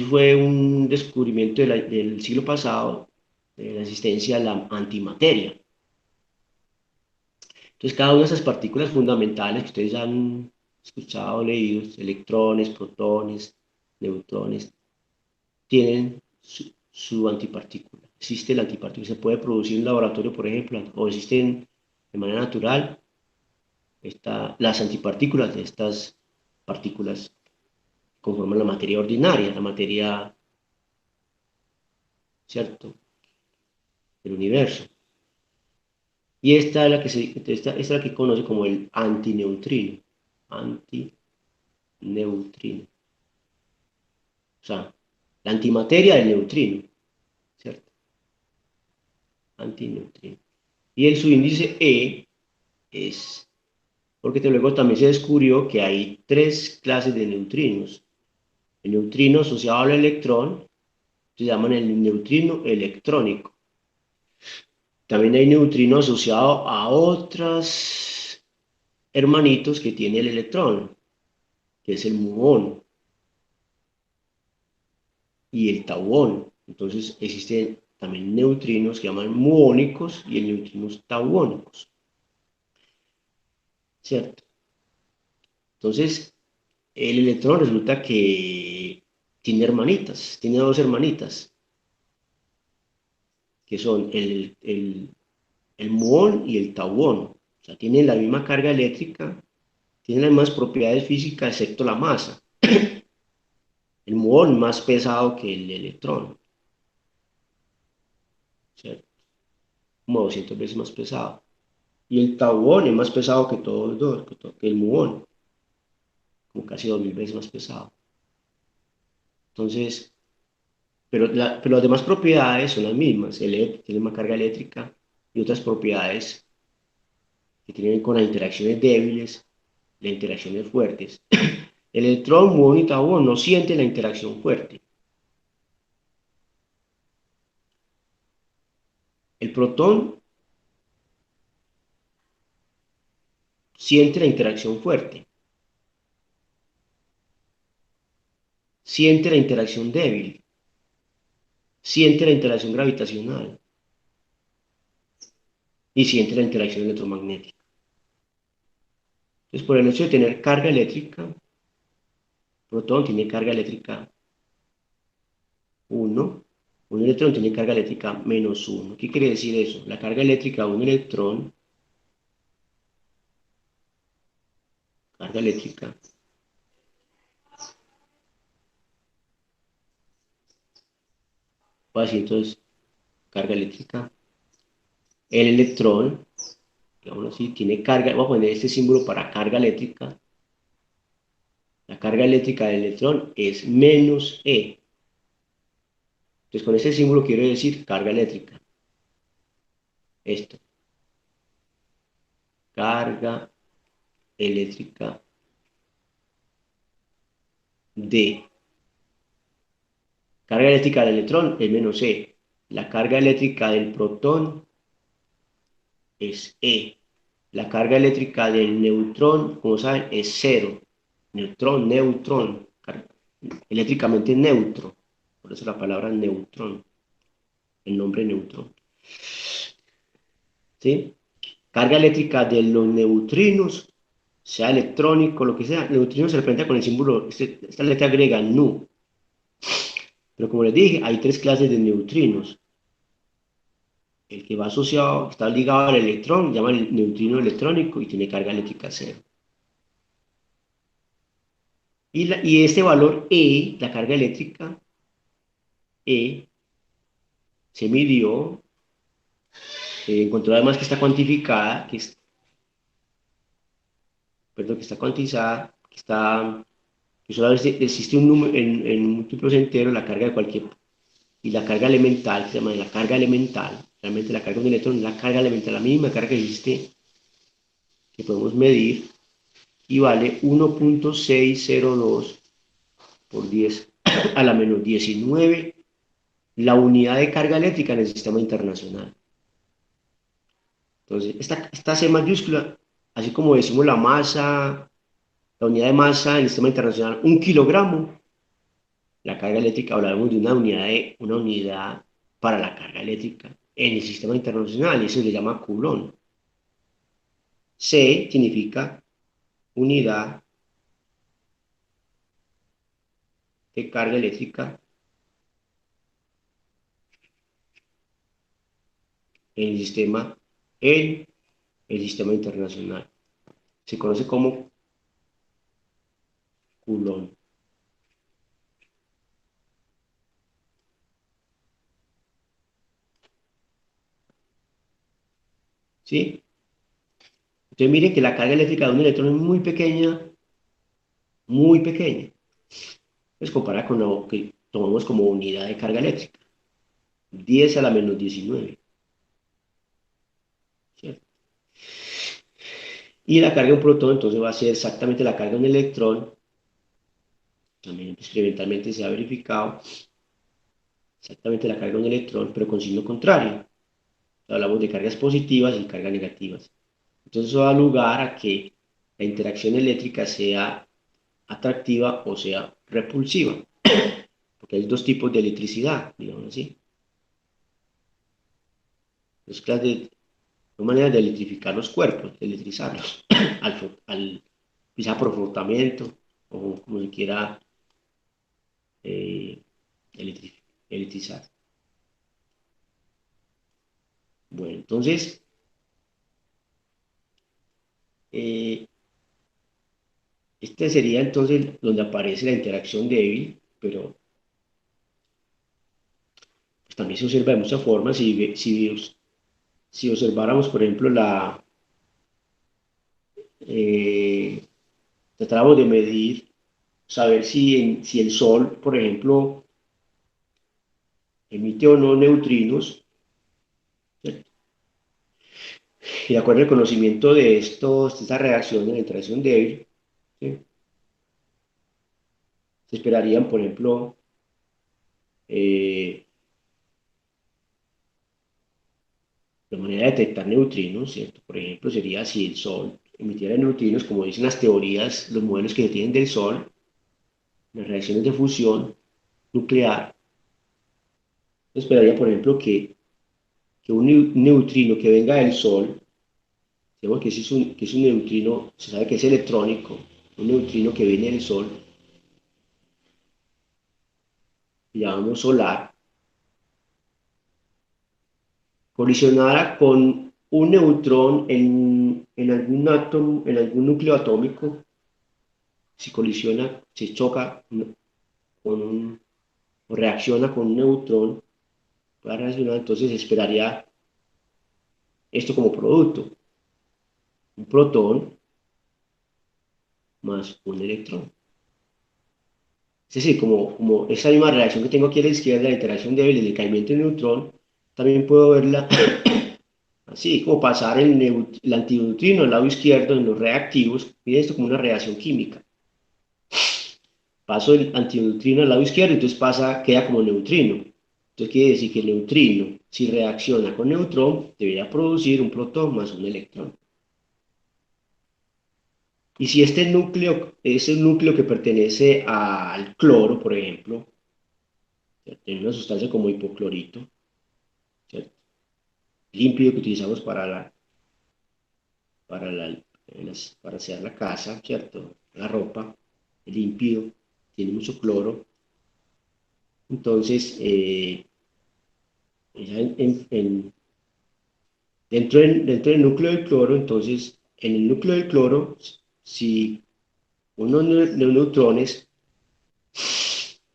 fue un descubrimiento del siglo pasado de la existencia de la antimateria. Entonces, cada una de esas partículas fundamentales que ustedes han escuchado, leído, electrones, protones, neutrones, tienen su antipartícula. Existe la antipartícula, se puede producir en un laboratorio, por ejemplo, o existen de manera natural las antipartículas de estas partículas conforman la materia ordinaria, la materia, ¿cierto?, del universo. Y esta es la que esta es la que conoce como el antineutrino. Antineutrino. O sea, la antimateria del neutrino, ¿cierto? Antineutrino. Y su índice E es, porque luego también se descubrió que hay tres clases de neutrinos. El neutrino asociado al electrón se llaman el neutrino electrónico. También hay neutrino asociado a otros hermanitos que tiene el electrón, que es el muón y el tauón. Entonces existen también neutrinos que llaman muónicos y el neutrinos tauónicos, ¿cierto? Entonces, el electrón resulta que tiene hermanitas, tiene dos hermanitas, que son el muón y el tauón. O sea, tienen la misma carga eléctrica, tienen las mismas propiedades físicas, excepto la masa. El muón más pesado que el electrón, ¿cierto? Como 200 veces más pesado. Y el tauón es más pesado que todos los dos, que el muón, como casi 2000 veces más pesado. Entonces, pero las demás propiedades son las mismas. Tiene más carga eléctrica y otras propiedades que tienen con las interacciones débiles, las interacciones fuertes. El electrón, muón y tauón no sienten la interacción fuerte. El protón siente la interacción fuerte, siente la interacción débil, siente la interacción gravitacional y siente la interacción electromagnética. Entonces, por el hecho de tener carga eléctrica, el protón tiene carga eléctrica 1, un electrón tiene carga eléctrica -1. ¿Qué quiere decir eso? La carga eléctrica de un electrón, carga eléctrica, voy a decir entonces carga eléctrica, el electrón, digamos así, tiene carga, voy a poner este símbolo para carga eléctrica, la carga eléctrica del electrón es -E. Entonces con ese símbolo quiero decir carga eléctrica. Esto, carga eléctrica D. Carga eléctrica del electrón es -E. La carga eléctrica del protón es E. La carga eléctrica del neutrón, como saben, es cero. Neutrón, eléctricamente neutro. Por eso la palabra neutrón, el nombre neutrón. ¿Sí? Carga eléctrica de los neutrinos, sea electrónico, lo que sea, neutrino se representa con el símbolo, esta letra griega, nu. Pero como les dije, hay tres clases de neutrinos. El que va asociado, está ligado al electrón, llama el neutrino electrónico y tiene carga eléctrica cero. Y este valor E, la carga eléctrica E, se midió, se encontró además que está cuantificada, perdón, que está cuantizada, que solamente existe un número en múltiplos enteros la carga de cualquier, y la carga elemental, que se llama la carga elemental, realmente la carga de un electrón es la carga elemental, la mínima carga que existe, que podemos medir, y vale 1.602 por 10 a la menos 19 la unidad de carga eléctrica en el sistema internacional. Entonces, esta C mayúscula, así como decimos la masa, la unidad de masa en el sistema internacional, 1 kilogramo, la carga eléctrica, hablamos de una unidad para la carga eléctrica en el sistema internacional, y eso se le llama Coulomb. C significa unidad de carga eléctrica en en el sistema internacional. Se conoce como Coulomb. ¿Sí? Entonces miren que la carga eléctrica de un electrón es muy pequeña, muy pequeña. Es comparada con lo que tomamos como unidad de carga eléctrica, 10 a la menos 19. ¿Cierto? Y la carga de un protón entonces va a ser exactamente la carga de un electrón, también experimentalmente se ha verificado, exactamente la carga de un electrón, pero con signo contrario. Hablamos de cargas positivas y cargas negativas. Entonces eso da lugar a que la interacción eléctrica sea atractiva o sea repulsiva, porque hay dos tipos de electricidad, digamos así. Dos maneras de electrificar los cuerpos, de electrizarlos, quizá por frotamiento o como se quiera eh, electrizar. Bueno, entonces, eh, este sería entonces donde aparece la interacción débil, pero pues, también se observa de muchas formas. Si observáramos, por ejemplo, eh, tratáramos de medir, saber si el Sol, por ejemplo, emite o no neutrinos, ¿cierto? Y de acuerdo al conocimiento de estas reacciones, la interacción débil, ¿sí? Se esperarían, por ejemplo, eh, la manera de detectar neutrinos, ¿cierto? Por ejemplo, sería si el Sol emitiera neutrinos, como dicen las teorías, los modelos que se tienen del Sol, las reacciones de fusión nuclear. Se esperaría, por ejemplo, que un neutrino que venga del Sol, digamos que es un neutrino, se sabe que es electrónico, un neutrino que viene del Sol, llamamos solar, colisionara con un neutrón en algún átomo, en algún núcleo atómico, si colisiona, si choca con o reacciona con un neutrón, puede reaccionar, entonces esperaría esto como producto, un protón más un electrón. Es decir, como esa misma reacción que tengo aquí a la izquierda, la interacción débil del caimiento de neutrón, también puedo verla así, como pasar el antineutrino al lado izquierdo en los reactivos. Miren esto como una reacción química. Paso el antineutrino al lado izquierdo, entonces queda como neutrino. Entonces quiere decir que el neutrino, si reacciona con neutrón, debería producir un protón más un electrón. Y si este núcleo es el núcleo que pertenece al cloro, por ejemplo, tiene una sustancia como hipoclorito, ¿cierto? Límpido que utilizamos para, la, para hacer la casa, ¿cierto? La ropa, límpido, tiene mucho cloro. Entonces, ya dentro del núcleo del cloro, entonces, en el núcleo del cloro, si uno de los neutrones,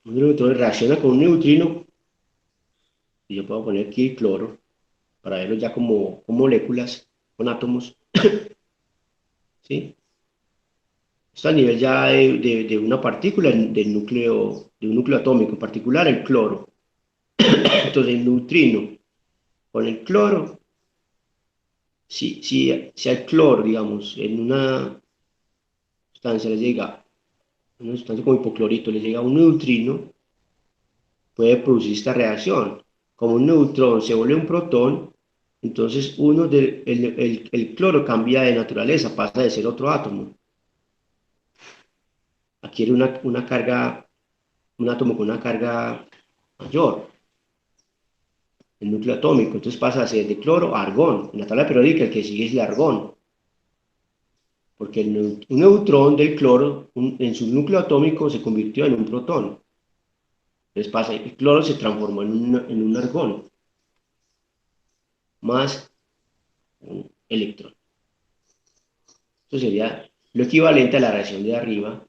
reacciona con un neutrino, y yo puedo poner aquí el cloro para verlo ya como moléculas, con átomos, ¿sí? Esto a nivel ya de una partícula del núcleo, de un núcleo atómico, en particular el cloro. Entonces el neutrino con el cloro, si al cloro, digamos, en una sustancia le llega, una sustancia como hipoclorito, le llega un neutrino, puede producir esta reacción. Como un neutrón se vuelve un protón, entonces el cloro cambia de naturaleza, pasa de ser otro átomo, adquiere una carga, un átomo con una carga mayor, el núcleo atómico, entonces pasa a ser de cloro a argón. En la tabla periódica el que sigue es el argón, porque un neutrón del cloro en su núcleo atómico se convirtió en un protón. Entonces pasa, el cloro se transformó en un argón más un electrón. Esto sería lo equivalente a la reacción de arriba,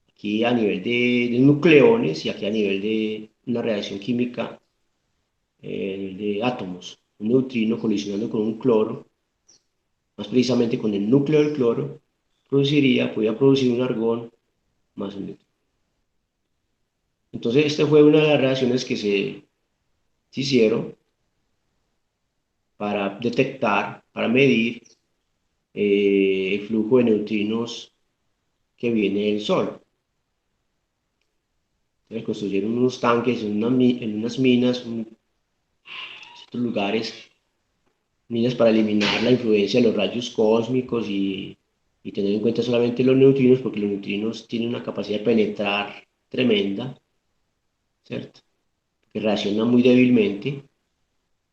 aquí a nivel de nucleones y aquí a nivel de una reacción química de átomos. Un neutrino colisionando con un cloro, más precisamente con el núcleo del cloro, podría producir un argón más un neutrino. Entonces, esta fue una de las reacciones que se hicieron para detectar, para medir el flujo de neutrinos que viene del Sol. Entonces, construyeron unos tanques en unas minas, en ciertos lugares, minas para eliminar la influencia de los rayos cósmicos y tener en cuenta solamente los neutrinos, porque los neutrinos tienen una capacidad de penetrar tremenda, ¿cierto? Que reaccionan muy débilmente.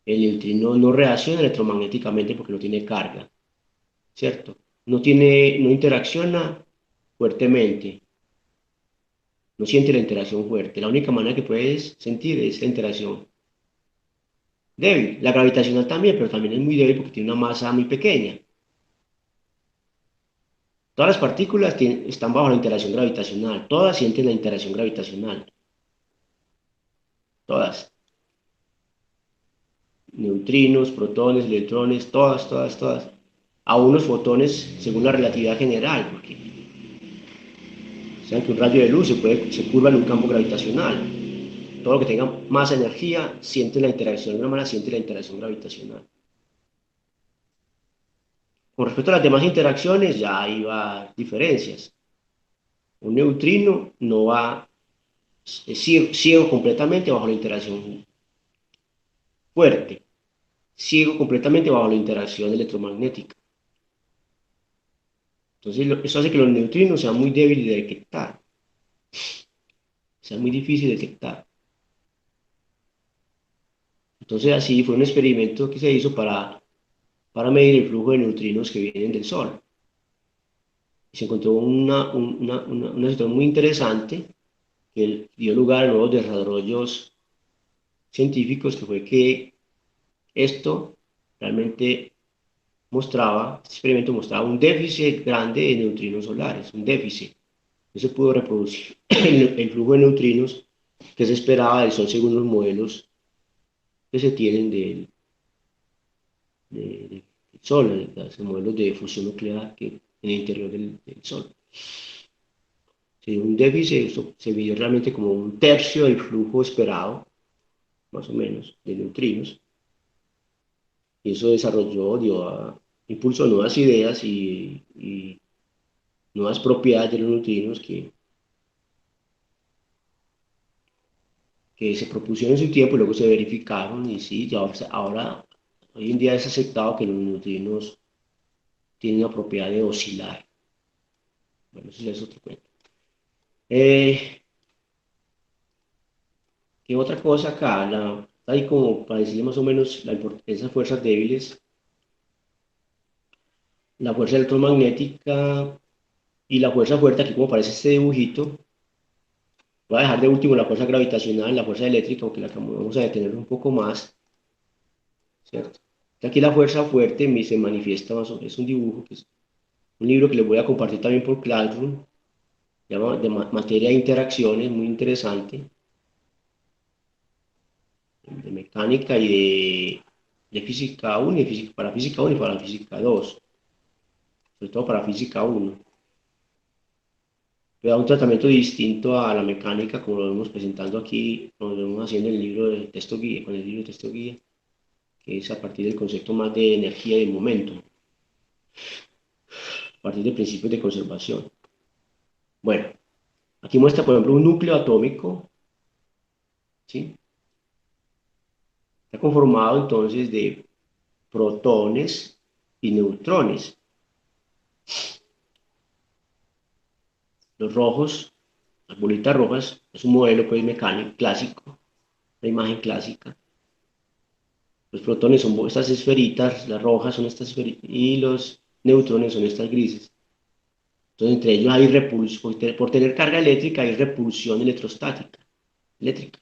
El neutrino no reacciona electromagnéticamente porque no tiene carga, ¿cierto? No interacciona fuertemente, no siente la interacción fuerte. La única manera que puedes sentir es la interacción débil. La gravitacional también, pero también es muy débil porque tiene una masa muy pequeña. Todas las partículas están bajo la interacción gravitacional, todas sienten la interacción gravitacional, todas. Neutrinos, protones, electrones, todas. A unos fotones según la relatividad general, porque saben que un rayo de luz se curva en un campo gravitacional. Todo lo que tenga más energía siente la interacción, de una manera siente la interacción gravitacional. Con respecto a las demás interacciones, ya hay diferencias. Un neutrino no va, es ciego completamente bajo la interacción fuerte, ciego completamente bajo la interacción electromagnética. Entonces, eso hace que los neutrinos sean muy débiles de detectar, sean muy difíciles de detectar. Entonces, así fue un experimento que se hizo para medir el flujo de neutrinos que vienen del Sol. Y se encontró una situación muy interesante que dio lugar a nuevos desarrollos científicos, que fue que esto realmente este experimento mostraba un déficit grande de neutrinos solares, un déficit. No se pudo reproducir el flujo de neutrinos que se esperaba del Sol según los modelos que se tienen del Sol, los modelos de fusión nuclear que en el interior del Sol. Se dio un déficit, eso se vio realmente como un tercio del flujo esperado, más o menos, de neutrinos, y eso impulsó nuevas ideas y nuevas propiedades de los neutrinos que se propusieron en su tiempo y luego se verificaron y sí, ya ahora, hoy en día es aceptado que los neutrinos tienen la propiedad de oscilar. Bueno, eso ya es otro cuento. Eh, ¿Qué otra cosa acá? Ahí como para decir más o menos esas fuerzas débiles, la fuerza electromagnética y la fuerza fuerte, aquí como aparece este dibujito. Voy a dejar de último la fuerza gravitacional, la fuerza eléctrica, aunque la vamos a detener un poco más, ¿cierto? Aquí la fuerza fuerte se manifiesta es un dibujo, que es un libro que les voy a compartir también por Classroom, se llama de materia de interacciones, muy interesante. de mecánica y de física 1 y para física 1 y para física 2, sobre todo para física 1. Le da un tratamiento distinto a la mecánica, como lo vemos presentando aquí, como lo vemos haciendo en el libro de texto guía, con el libro de texto guía, que es a partir del concepto más de energía y de momento, a partir de principios de conservación. Bueno, aquí muestra, por ejemplo, un núcleo atómico, ¿sí? Está conformado entonces de protones y neutrones. Los rojos, las bolitas rojas, es un modelo pues mecánico clásico, una imagen clásica. Los protones son estas esferitas, las rojas son estas esferitas y los neutrones son estas grises. Entonces entre ellos hay repulsión, por tener carga eléctrica hay repulsión electrostática, eléctrica,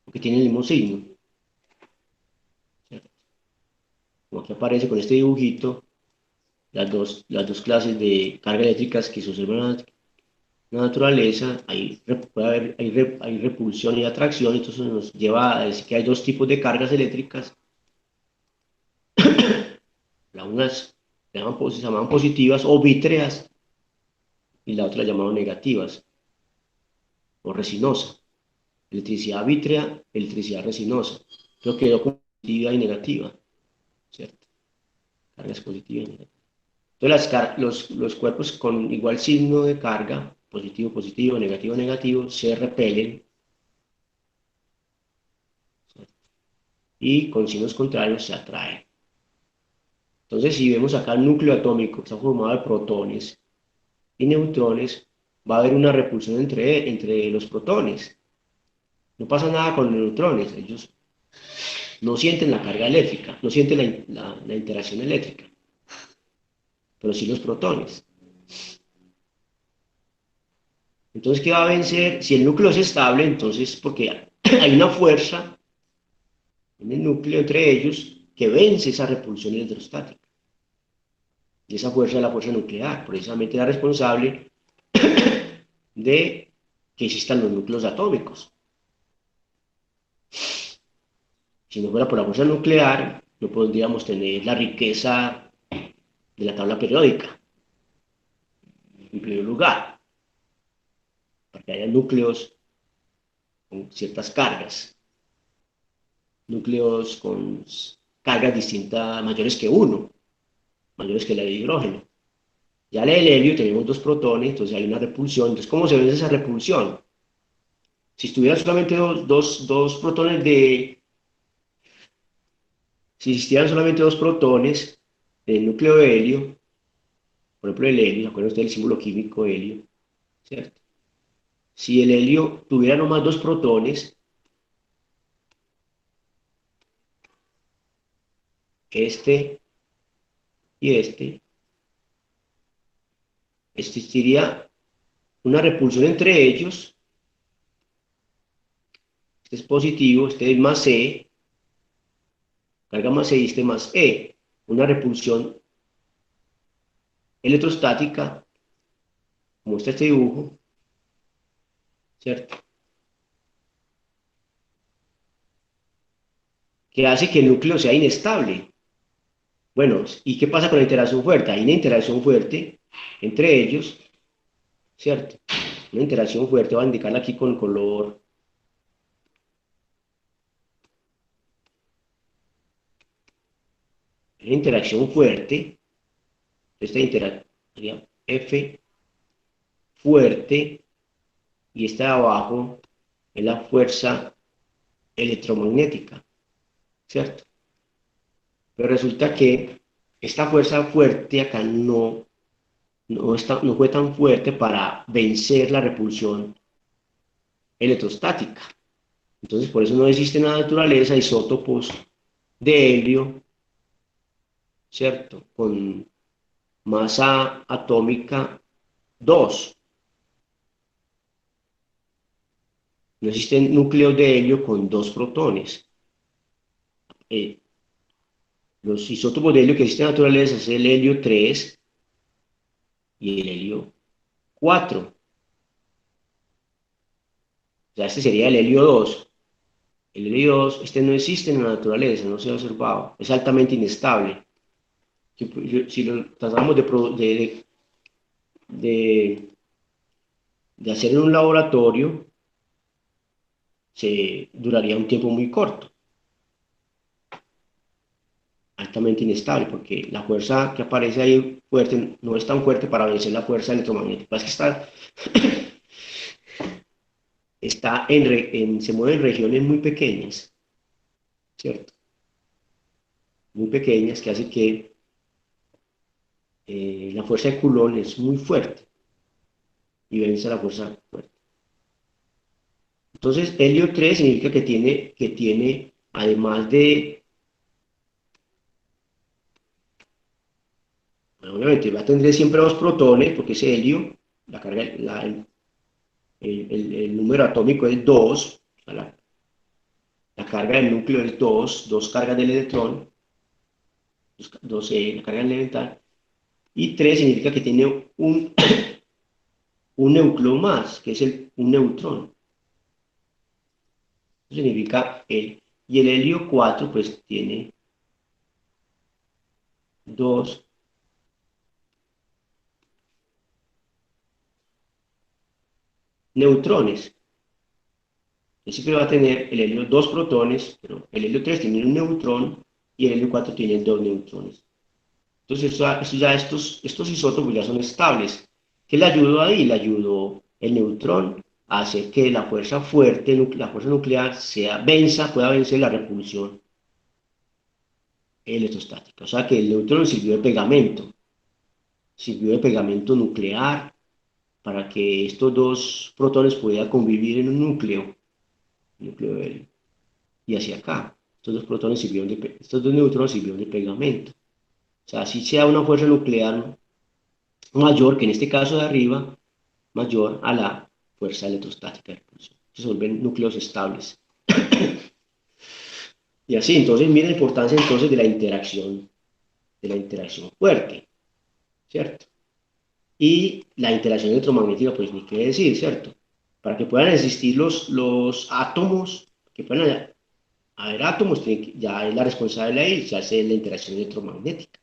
porque tienen el mismo signo. ¿Cierto? Como aquí aparece con este dibujito, las dos clases de carga eléctricas que se observan en la naturaleza, puede haber, hay repulsión y atracción, entonces nos lleva a decir que hay dos tipos de cargas eléctricas. Unas se llamaban positivas o vítreas y la otra la llamaban negativas o resinosa. Electricidad vítrea, electricidad resinosa. Creo que quedó como positiva y negativa, ¿cierto? Cargas positivas y negativas. Entonces los cuerpos con igual signo de carga, positivo, positivo, negativo, negativo, se repelen, ¿cierto? Y con signos contrarios se atraen. Entonces, si vemos acá el núcleo atómico que está formado de protones y neutrones, va a haber una repulsión entre los protones. No pasa nada con los neutrones, ellos no sienten la carga eléctrica, no sienten la interacción eléctrica, pero sí los protones. Entonces, ¿qué va a vencer? Si el núcleo es estable, entonces, porque hay una fuerza en el núcleo entre ellos que vence esa repulsión electrostática. Y esa fuerza es la fuerza nuclear, precisamente la responsable de que existan los núcleos atómicos. Si no fuera por la fuerza nuclear, no podríamos tener la riqueza de la tabla periódica, en primer lugar, porque haya núcleos con ciertas cargas, núcleos con cargas distintas, mayores que uno, mayores que la de hidrógeno. Ya en el helio tenemos dos protones, entonces hay una repulsión. Entonces, ¿cómo se ve esa repulsión? Si estuvieran solamente dos protones si existieran solamente dos protones del núcleo de helio, por ejemplo el helio, ¿se acuerdan ustedes del símbolo químico helio? ¿Cierto? Si el helio tuviera nomás dos protones, este y existiría una repulsión entre ellos, este es positivo, este es más E, carga más E y este más E, una repulsión electrostática, como está este dibujo, ¿cierto? Que hace que el núcleo sea inestable. Bueno, ¿y qué pasa con la interacción fuerte? Hay una interacción fuerte entre ellos, ¿cierto? Una interacción fuerte, voy a indicarla aquí con color. Una interacción fuerte, esta interacción F fuerte, y esta de abajo es la fuerza electromagnética, ¿cierto? Pero resulta que esta fuerza fuerte acá no fue tan fuerte para vencer la repulsión electrostática. Entonces, por eso no existe en la naturaleza isótopos de helio, ¿cierto? Con masa atómica 2. No existen núcleos de helio con dos protones. Eh, los isótopos de helio que existen en la naturaleza es el helio 3 y el helio 4. O sea, este sería el helio 2. El helio 2, este no existe en la naturaleza, no se ha observado, es altamente inestable. Si lo tratamos de, de hacer en un laboratorio, se duraría un tiempo muy corto, altamente inestable, porque la fuerza que aparece ahí fuerte no es tan fuerte para vencer la fuerza electromagnética. Es que se mueve en regiones muy pequeñas, ¿cierto? Muy pequeñas, que hace que la fuerza de Coulomb es muy fuerte y vence la fuerza fuerte. Entonces, helio 3 significa que tiene, además de, bueno, obviamente va a tener siempre dos protones, porque ese helio, la carga, el número atómico es 2, o sea, la carga del núcleo es 2 cargas del electrón, la carga elemental, y 3 significa que tiene un núcleo más, que es un neutrón. Eso significa y el helio 4 pues tiene dos neutrones. Siempre va a tener el helio dos protones, pero el helio 3 tiene un neutrón y el helio 4 tiene dos neutrones. Entonces, estos isótopos ya son estables. ¿Qué le ayudó ahí? Le ayudó el neutrón a hacer que la fuerza fuerte, la fuerza nuclear, pueda vencer la repulsión electrostática. O sea que el neutrón sirvió de pegamento nuclear para que estos dos protones pudieran convivir en un núcleo de helio. Y hacia acá. Estos dos neutrones sirvieron de pegamento. O sea, así sea una fuerza nuclear mayor, que en este caso de arriba, mayor a la fuerza electrostática de repulsión. Se vuelven núcleos estables. Y así, entonces, mira la importancia entonces de la interacción fuerte, ¿cierto? Y la interacción electromagnética, pues ni qué decir, ¿cierto? Para que puedan existir los átomos, que puedan haber átomos, ya es la responsable ahí, se hace la interacción electromagnética,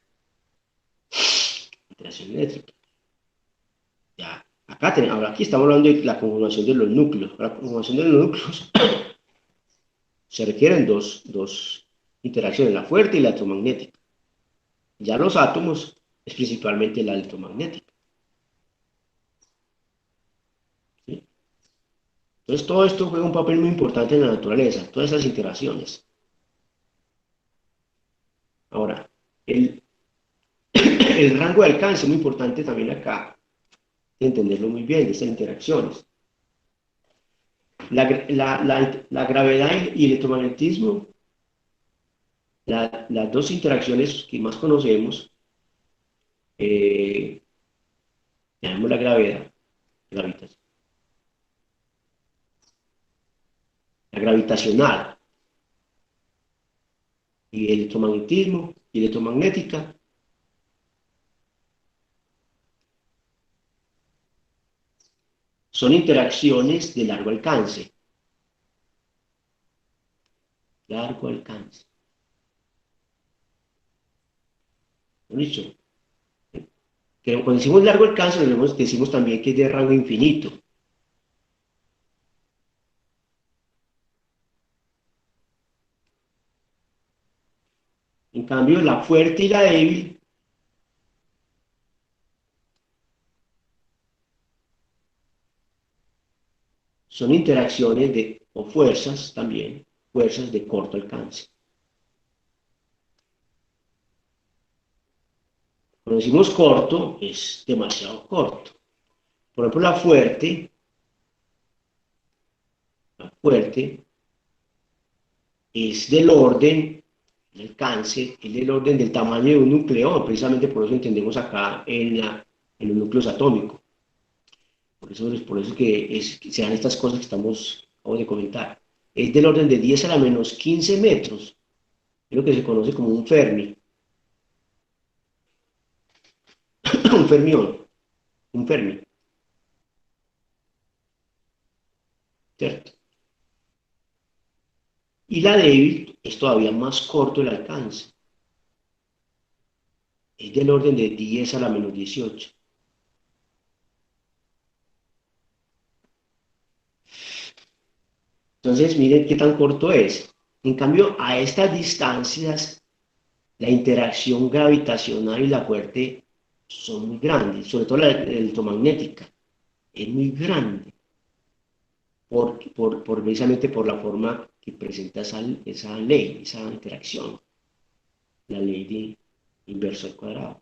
interacción eléctrica. Ya, ahora aquí estamos hablando de la conformación de los núcleos. Para la conformación de los núcleos se requieren dos interacciones, la fuerte y la electromagnética. Ya los átomos es principalmente la electromagnética. ¿Sí? Entonces todo esto juega un papel muy importante en la naturaleza, todas esas interacciones. Ahora, el, el rango de alcance es muy importante también acá, entenderlo muy bien, de estas interacciones. La gravedad y el electromagnetismo, las dos interacciones que más conocemos, eh, tenemos la gravedad, gravitación, la gravitacional y el electromagnetismo y electromagnética son interacciones de largo alcance. Largo alcance. ¿Lo dicho? Que cuando decimos largo alcance, decimos también que es de rango infinito. En cambio, la fuerte y la débil son interacciones o fuerzas también, fuerzas de corto alcance. Cuando decimos corto, es demasiado corto. Por ejemplo, la fuerte es del orden, el alcance, es del orden del tamaño de un nucleón, precisamente por eso entendemos acá en los núcleos atómicos. Por eso que se dan estas cosas que acabo de comentar. Es del orden de 10 a la menos 15 metros, es lo que se conoce como un Fermi, un fermión, un Fermi, ¿cierto? Y la débil es todavía más corto el alcance, es del orden de 10 a la menos 18. Entonces, miren qué tan corto es. En cambio, a estas distancias, la interacción gravitacional y la fuerte son muy grandes, sobre todo la electromagnética, es muy grande, precisamente por la forma que presenta esa ley, esa interacción, la ley de inverso al cuadrado,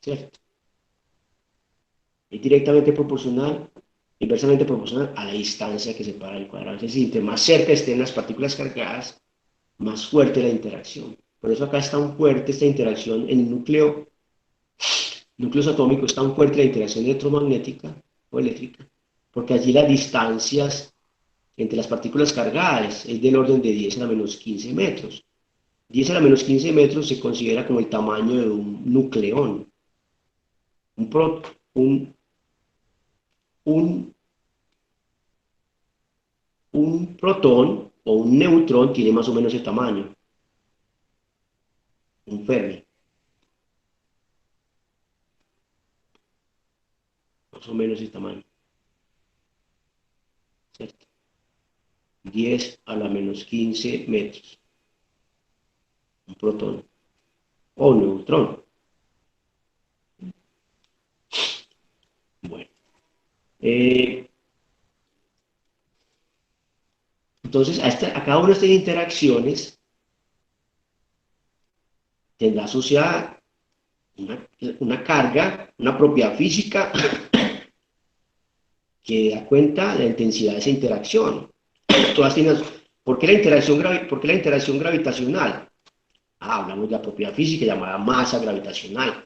¿cierto? Es directamente proporcional, inversamente proporcional a la distancia que separa el cuadrado. Es decir, entre más cerca estén las partículas cargadas, más fuerte la interacción. Por eso acá es tan fuerte esta interacción en el núcleo, núcleos atómicos, es tan fuerte la interacción electromagnética o eléctrica, porque allí las distancias entre las partículas cargadas es del orden de 10 a la menos 15 metros. 10 a la menos 15 metros se considera como el tamaño de un nucleón. Un, pro, un, un, un protón o un neutrón tiene más o menos ese tamaño, un Fermi, más o menos ese tamaño, ¿cierto? 10 a la menos 15 metros, un protón o un neutrón. Bueno, eh, entonces a cada una de estas interacciones tendrá asociada una carga, una propiedad física que da cuenta de la intensidad de esa interacción. Todas tienen, ¿por qué la interacción gravitacional? Hablamos de la propiedad física llamada masa gravitacional.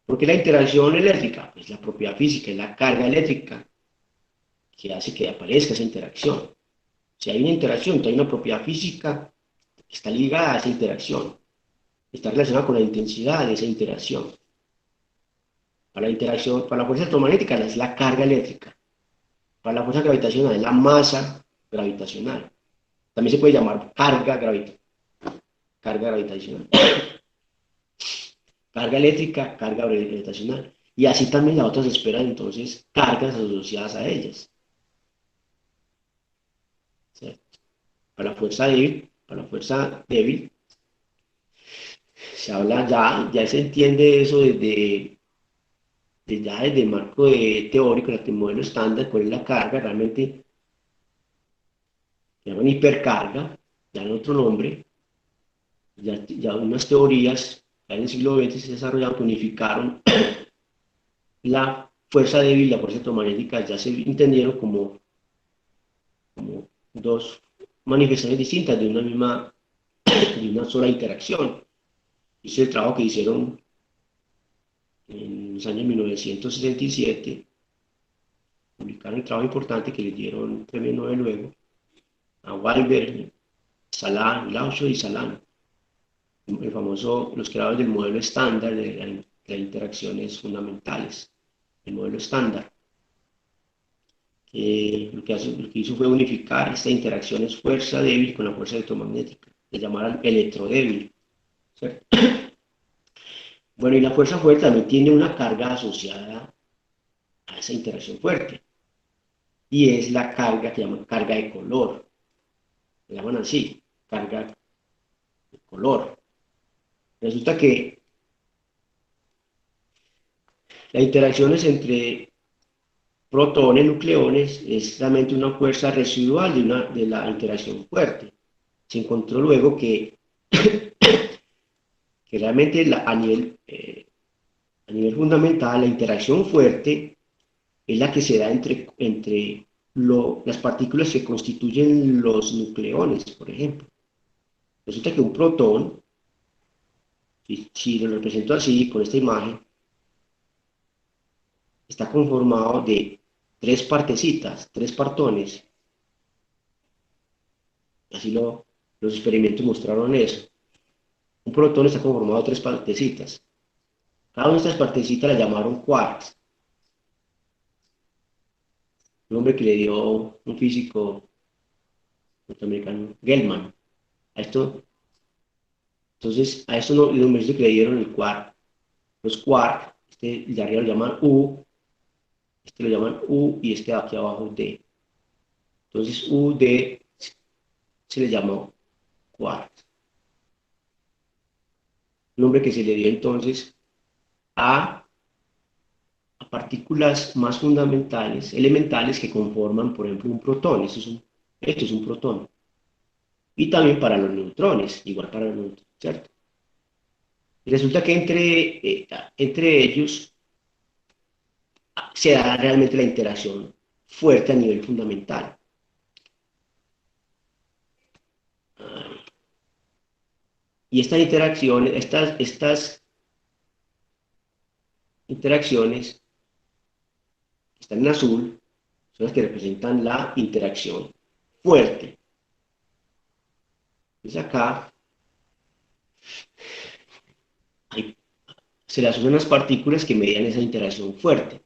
¿Por qué la interacción eléctrica? Pues la propiedad física es la carga eléctrica que hace que aparezca esa interacción. Si hay una interacción, hay una propiedad física que está ligada a esa interacción, está relacionada con la intensidad de esa interacción. Para la interacción, para la fuerza electromagnética es la carga eléctrica, para la fuerza gravitacional es la masa gravitacional. También se puede llamar carga gravitacional. Carga eléctrica, carga gravitacional. Y así también las otras esperan entonces cargas asociadas a ellas. ¿Cierto? Para la fuerza débil, se habla ya se entiende eso desde el marco teórico, el modelo estándar, cuál es la carga, realmente se llaman hipercarga, ya en otro nombre, ya unas teorías, ya en el siglo XX se desarrollaron, que unificaron la fuerza débil y la fuerza electromagnética, ya se entendieron como dos manifestaciones distintas de una sola interacción. Ese es el trabajo que hicieron en los años 1967, publicaron un trabajo importante que le dieron el premio Nobel luego a Wahlberg, Salan, Gaucho y Salan, el famoso, los creadores del modelo estándar de interacciones fundamentales, el modelo estándar. Lo que hizo fue unificar esta interacción es fuerza débil con la fuerza electromagnética, le llamaron electrodébil, ¿cierto? Bueno, y la fuerza fuerte también tiene una carga asociada a esa interacción fuerte, y es la carga que llaman carga de color, le llaman así, carga de color. Resulta que las interacciones entre protones, nucleones, es realmente una fuerza residual de la interacción fuerte. Se encontró luego que realmente a nivel fundamental la interacción fuerte es la que se da entre las partículas que constituyen los nucleones, por ejemplo. Resulta que un protón, si lo represento así, con esta imagen, está conformado de tres partecitas, tres partones. Así los experimentos mostraron eso. Un protón está conformado de tres partecitas. Cada una de estas partecitas la llamaron quarks. un nombre que le dio un físico norteamericano, Gell-Mann. A esto, entonces, a estos los nombres que le dieron el quark, los quark, este de arriba lo llaman U, este lo llaman U y este de aquí abajo D. Entonces, U, D se le llamó quark. Nombre que se le dio entonces a partículas más fundamentales, elementales que conforman, por ejemplo, un protón. Esto es un protón. Y también para los neutrones, igual para los neutrones, ¿cierto? Y resulta que entre ellos se da realmente la interacción fuerte a nivel fundamental. Y estas interacciones que están en azul son las que representan la interacción fuerte. Entonces acá hay, se le asocian las partículas que median esa interacción fuerte,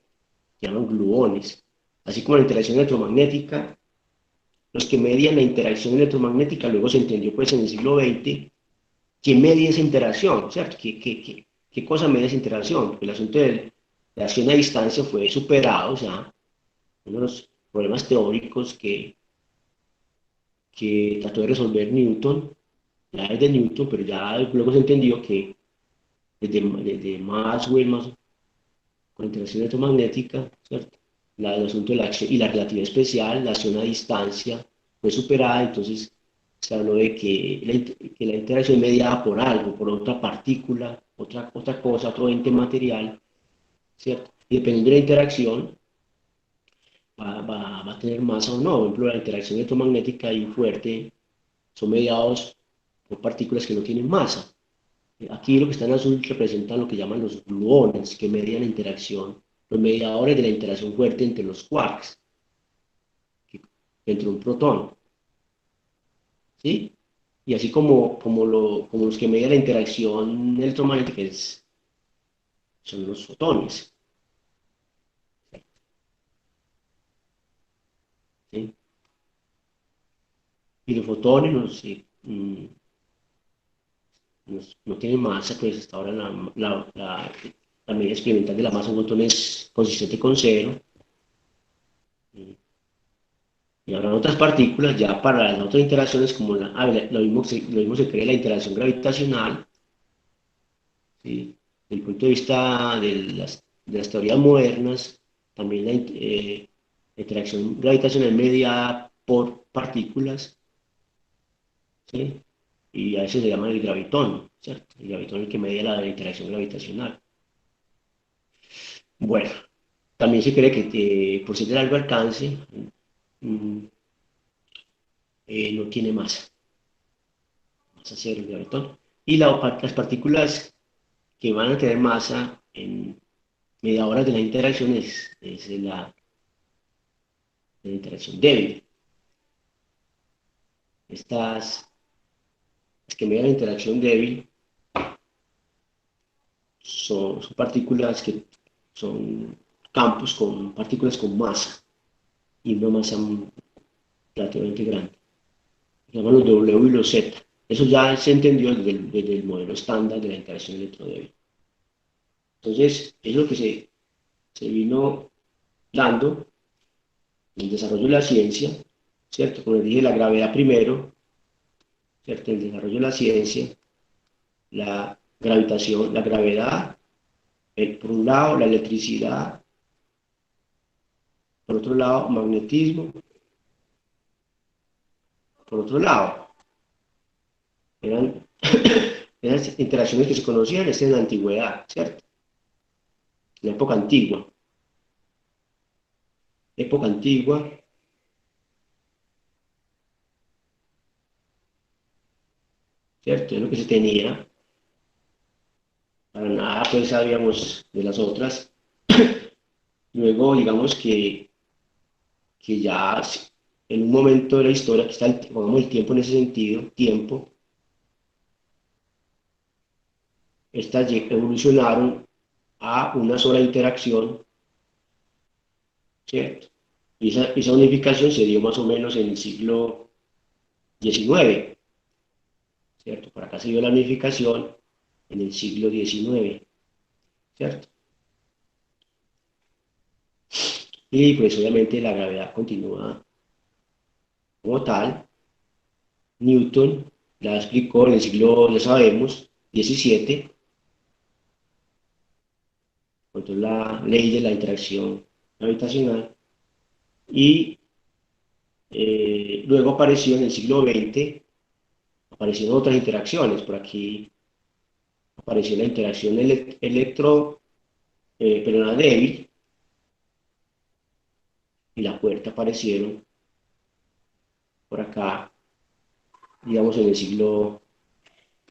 que llaman gluones. Así como la interacción electromagnética, los que median la interacción electromagnética, luego se entendió pues en el siglo XX, que media esa interacción, ¿cierto? ¿Qué cosa media esa interacción? El asunto de la acción a distancia fue superado, o sea, uno de los problemas teóricos que trató de resolver Newton, ya desde Newton, pero ya luego se entendió que desde Maxwell, más con interacción electromagnética, ¿cierto? El asunto de la acción y la relatividad especial, la acción a distancia, fue superada, entonces se habló de que la interacción mediada por algo, por otra partícula, otra cosa, otro ente material, ¿cierto? Y dependiendo de la interacción, va a tener masa o no. Por ejemplo, la interacción electromagnética y fuerte son mediados por partículas que no tienen masa. Aquí lo que está en azul representan lo que llaman los gluones, que median la interacción, los mediadores de la interacción fuerte entre los quarks, entre un protón, ¿sí? Y así como los que median la interacción electromagnética son los fotones, ¿sí? Y los fotones no tienen masa, pues hasta ahora la medida experimental de la masa de un fotón es consistente con cero. Y habrá otras partículas ya para las otras interacciones, como lo mismo se cree la interacción gravitacional, ¿sí? Desde el punto de vista de las teorías modernas, también la interacción gravitacional mediada por partículas, ¿sí? Y a veces se llama el gravitón, ¿cierto? El gravitón es el que media la interacción gravitacional. Bueno, también se cree que por ser de largo alcance, mm, no tiene masa cero el gravitón. Y las partículas que van a tener masa en media hora de la interacción es la interacción débil. Las que median la interacción débil son partículas que son campos con partículas con masa y una masa relativamente grande. Se llaman los W y los Z. Eso ya se entendió desde el modelo estándar de la interacción electrodébil. Entonces, es lo que se vino dando en el desarrollo de la ciencia, ¿cierto? Como les dije, la gravedad primero, ¿cierto? El desarrollo de la ciencia, la gravitación, la gravedad, por un lado, la electricidad, por otro lado, magnetismo, por otro lado, eran, eran interacciones que se conocían en la antigüedad, ¿cierto? En la época antigua, ¿cierto? Es lo que se tenía, para nada pues sabíamos de las otras. Luego, digamos que ya en un momento de la historia, que está pongamos el tiempo en ese sentido, tiempo, estas evolucionaron a una sola interacción, ¿cierto? Y esa unificación se dio más o menos en el siglo XIX, ¿cierto? Por acá se dio la unificación en el siglo XIX, ¿cierto? Y pues obviamente la gravedad continúa como tal. Newton la explicó en el siglo, ya sabemos, XVII, con la ley de la interacción gravitacional. Y luego apareció en el siglo XX, aparecieron otras interacciones. Por aquí apareció la interacción electro, pero la débil, y la puerta aparecieron por acá, digamos, en el siglo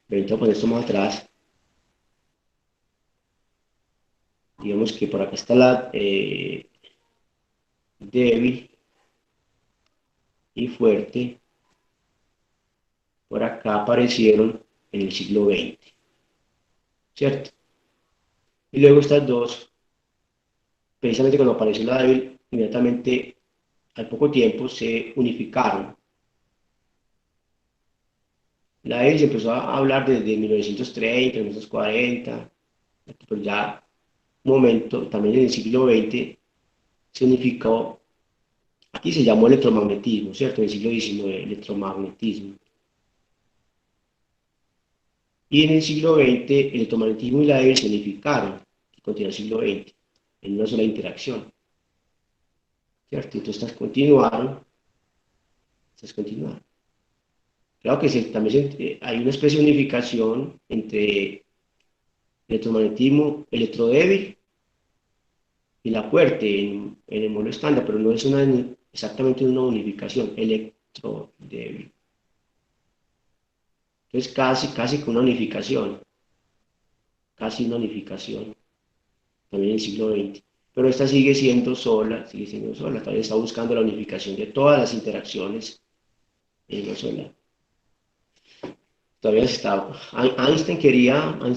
XX, por esto más atrás. Digamos que por acá está la débil y fuerte, por acá aparecieron en el siglo XX, ¿cierto? Y luego estas dos, precisamente cuando apareció la débil, inmediatamente al poco tiempo se unificaron. La débil se empezó a hablar desde 1930, 1940, pero ya un momento, también en el siglo XX, se unificó. Aquí se llamó electromagnetismo, ¿cierto? En el siglo XIX, electromagnetismo. Y en el siglo XX, el electromagnetismo y la débil se unificaron, que continúa el siglo XX, en una sola interacción, ¿cierto? Entonces estas continuaron. Claro que también hay una especie de unificación entre electromagnetismo, electrodébil y la fuerte en el modelo estándar, pero no es exactamente una unificación, electrodébil. Entonces casi que una unificación, casi una unificación, también en el siglo XX. Pero esta sigue siendo sola, todavía está buscando la unificación de todas las interacciones en una sola. Todavía está. Einstein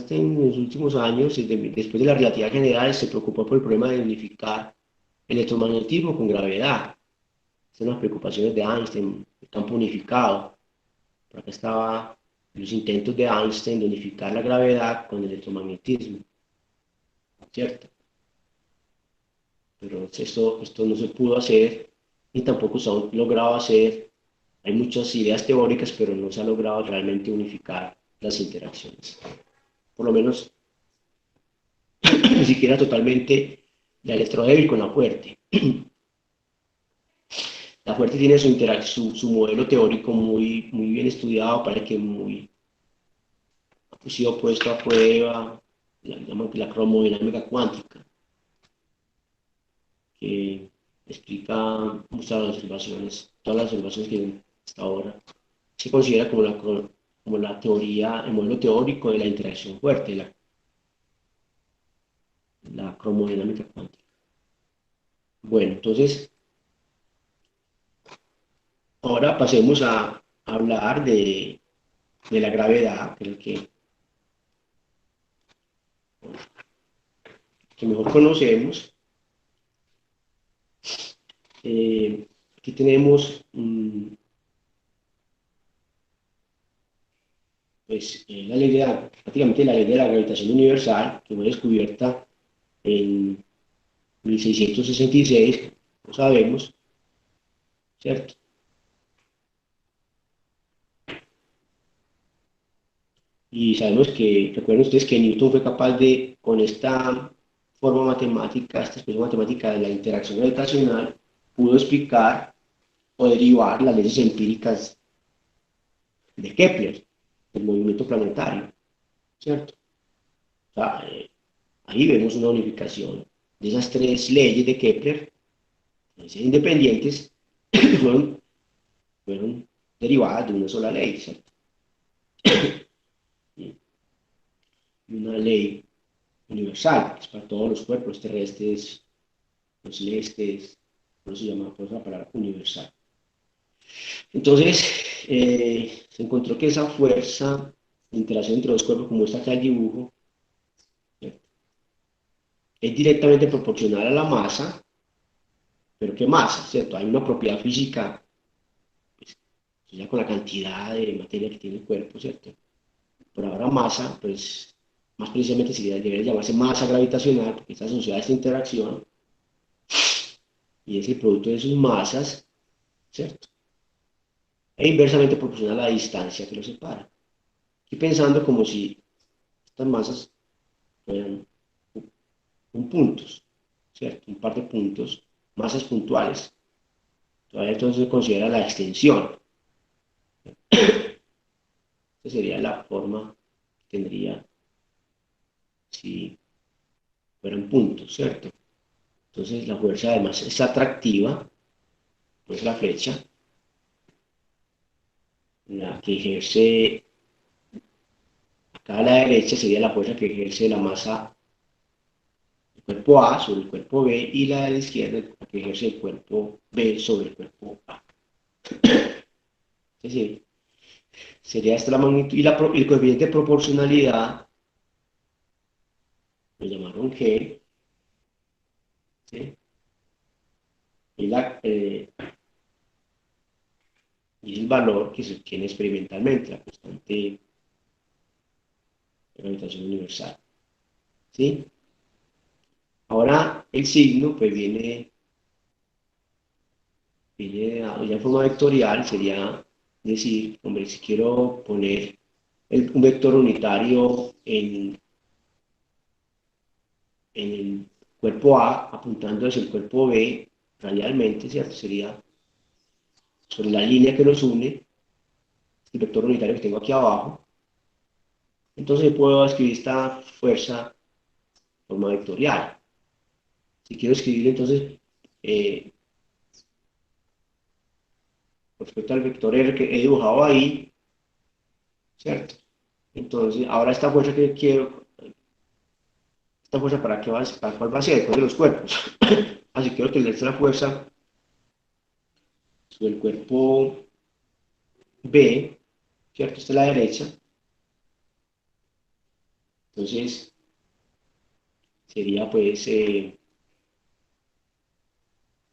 en los últimos años, después de la relatividad general, se preocupó por el problema de unificar el electromagnetismo con gravedad. Estas son las preocupaciones de Einstein, el campo unificado. Por acá estaban los intentos de Einstein de unificar la gravedad con el electromagnetismo, ¿cierto? Pero esto no se pudo hacer ni tampoco se ha logrado hacer. Hay muchas ideas teóricas, pero no se ha logrado realmente unificar las interacciones. Por lo menos ni siquiera totalmente la electrodébil con la fuerte. La fuerte tiene su modelo teórico muy bien estudiado, para que muy ha sido puesto a prueba, la cromodinámica cuántica, que explica muchas de las observaciones, todas las observaciones que hasta ahora se considera como la teoría, el modelo teórico de la interacción fuerte, la cromodinámica cuántica. Bueno, entonces ahora pasemos a hablar de la gravedad, que es el que mejor conocemos. Aquí tenemos pues, prácticamente la ley de la gravitación universal, que fue descubierta en 1666, lo sabemos, ¿cierto? Y sabemos que, recuerden ustedes que Newton fue capaz de, con esta forma matemática, esta expresión matemática de la interacción gravitacional, pudo explicar o derivar las leyes empíricas de Kepler, del movimiento planetario, ¿cierto? O sea, ahí vemos una unificación de esas tres leyes de Kepler, leyes independientes, que fueron derivadas de una sola ley, ¿cierto? Y una ley universal, que es para todos los cuerpos terrestres, los celestes, por eso se llama por la palabra universal. Entonces, se encontró que esa fuerza de interacción entre los cuerpos, como está acá el dibujo, ¿cierto?, es directamente proporcional a la masa, pero ¿qué masa? ¿Cierto? Hay una propiedad física, pues, ya con la cantidad de materia que tiene el cuerpo, ¿cierto? Por ahora masa, pues, más precisamente debería llamarse masa gravitacional, porque está asociada a esta interacción, y es el producto de sus masas, ¿cierto? E inversamente proporcional a la distancia que los separa. Estoy pensando como si estas masas fueran un puntos, ¿cierto? Un par de puntos, masas puntuales. Todavía entonces se considera la extensión. Esa sería la forma que tendría si fueran puntos, ¿cierto? Entonces la fuerza además es atractiva, pues la flecha, la que ejerce acá a la derecha sería la fuerza que ejerce la masa del cuerpo A sobre el cuerpo B y la de la izquierda la que ejerce el cuerpo B sobre el cuerpo A. Es decir, sería esta la magnitud y el coeficiente de proporcionalidad lo llamaron G, ¿sí? Y, y el valor que se obtiene experimentalmente, la constante de gravitación universal. ¿Sí? Ahora el signo pues viene ya en forma vectorial, sería decir, hombre, si quiero poner un vector unitario en el cuerpo A apuntando hacia el cuerpo B radialmente, ¿cierto? Sería sobre la línea que los une, el vector unitario que tengo aquí abajo. Entonces puedo escribir esta fuerza de forma vectorial. Si quiero escribir entonces eh, respecto al vector R que he dibujado ahí, ¿cierto? Entonces, ahora esta fuerza que quiero, esta fuerza para qué va, para cuál va a ser, después de los cuerpos. Así quiero tener esta fuerza sobre el cuerpo B, ¿cierto? Esta es la derecha. Entonces, sería pues,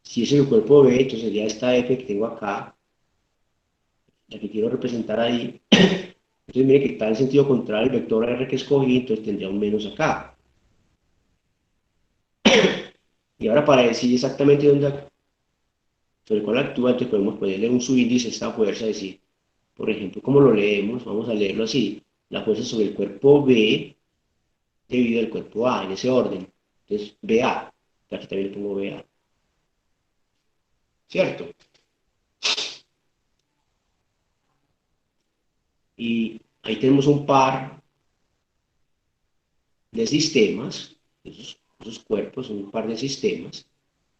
si es el cuerpo B, entonces sería esta F que tengo acá, la que quiero representar ahí. Entonces, mire que está en sentido contrario el vector R que escogí, entonces tendría un menos acá. Y ahora para decir exactamente dónde, sobre cuál actúa, entonces podemos ponerle un subíndice a esta fuerza, decir, por ejemplo, ¿cómo lo leemos? Vamos a leerlo así. La fuerza sobre el cuerpo B debido al cuerpo A, en ese orden. Entonces, BA. Aquí también le pongo BA. ¿Cierto? Y ahí tenemos un par de sistemas, esos cuerpos son un par de sistemas,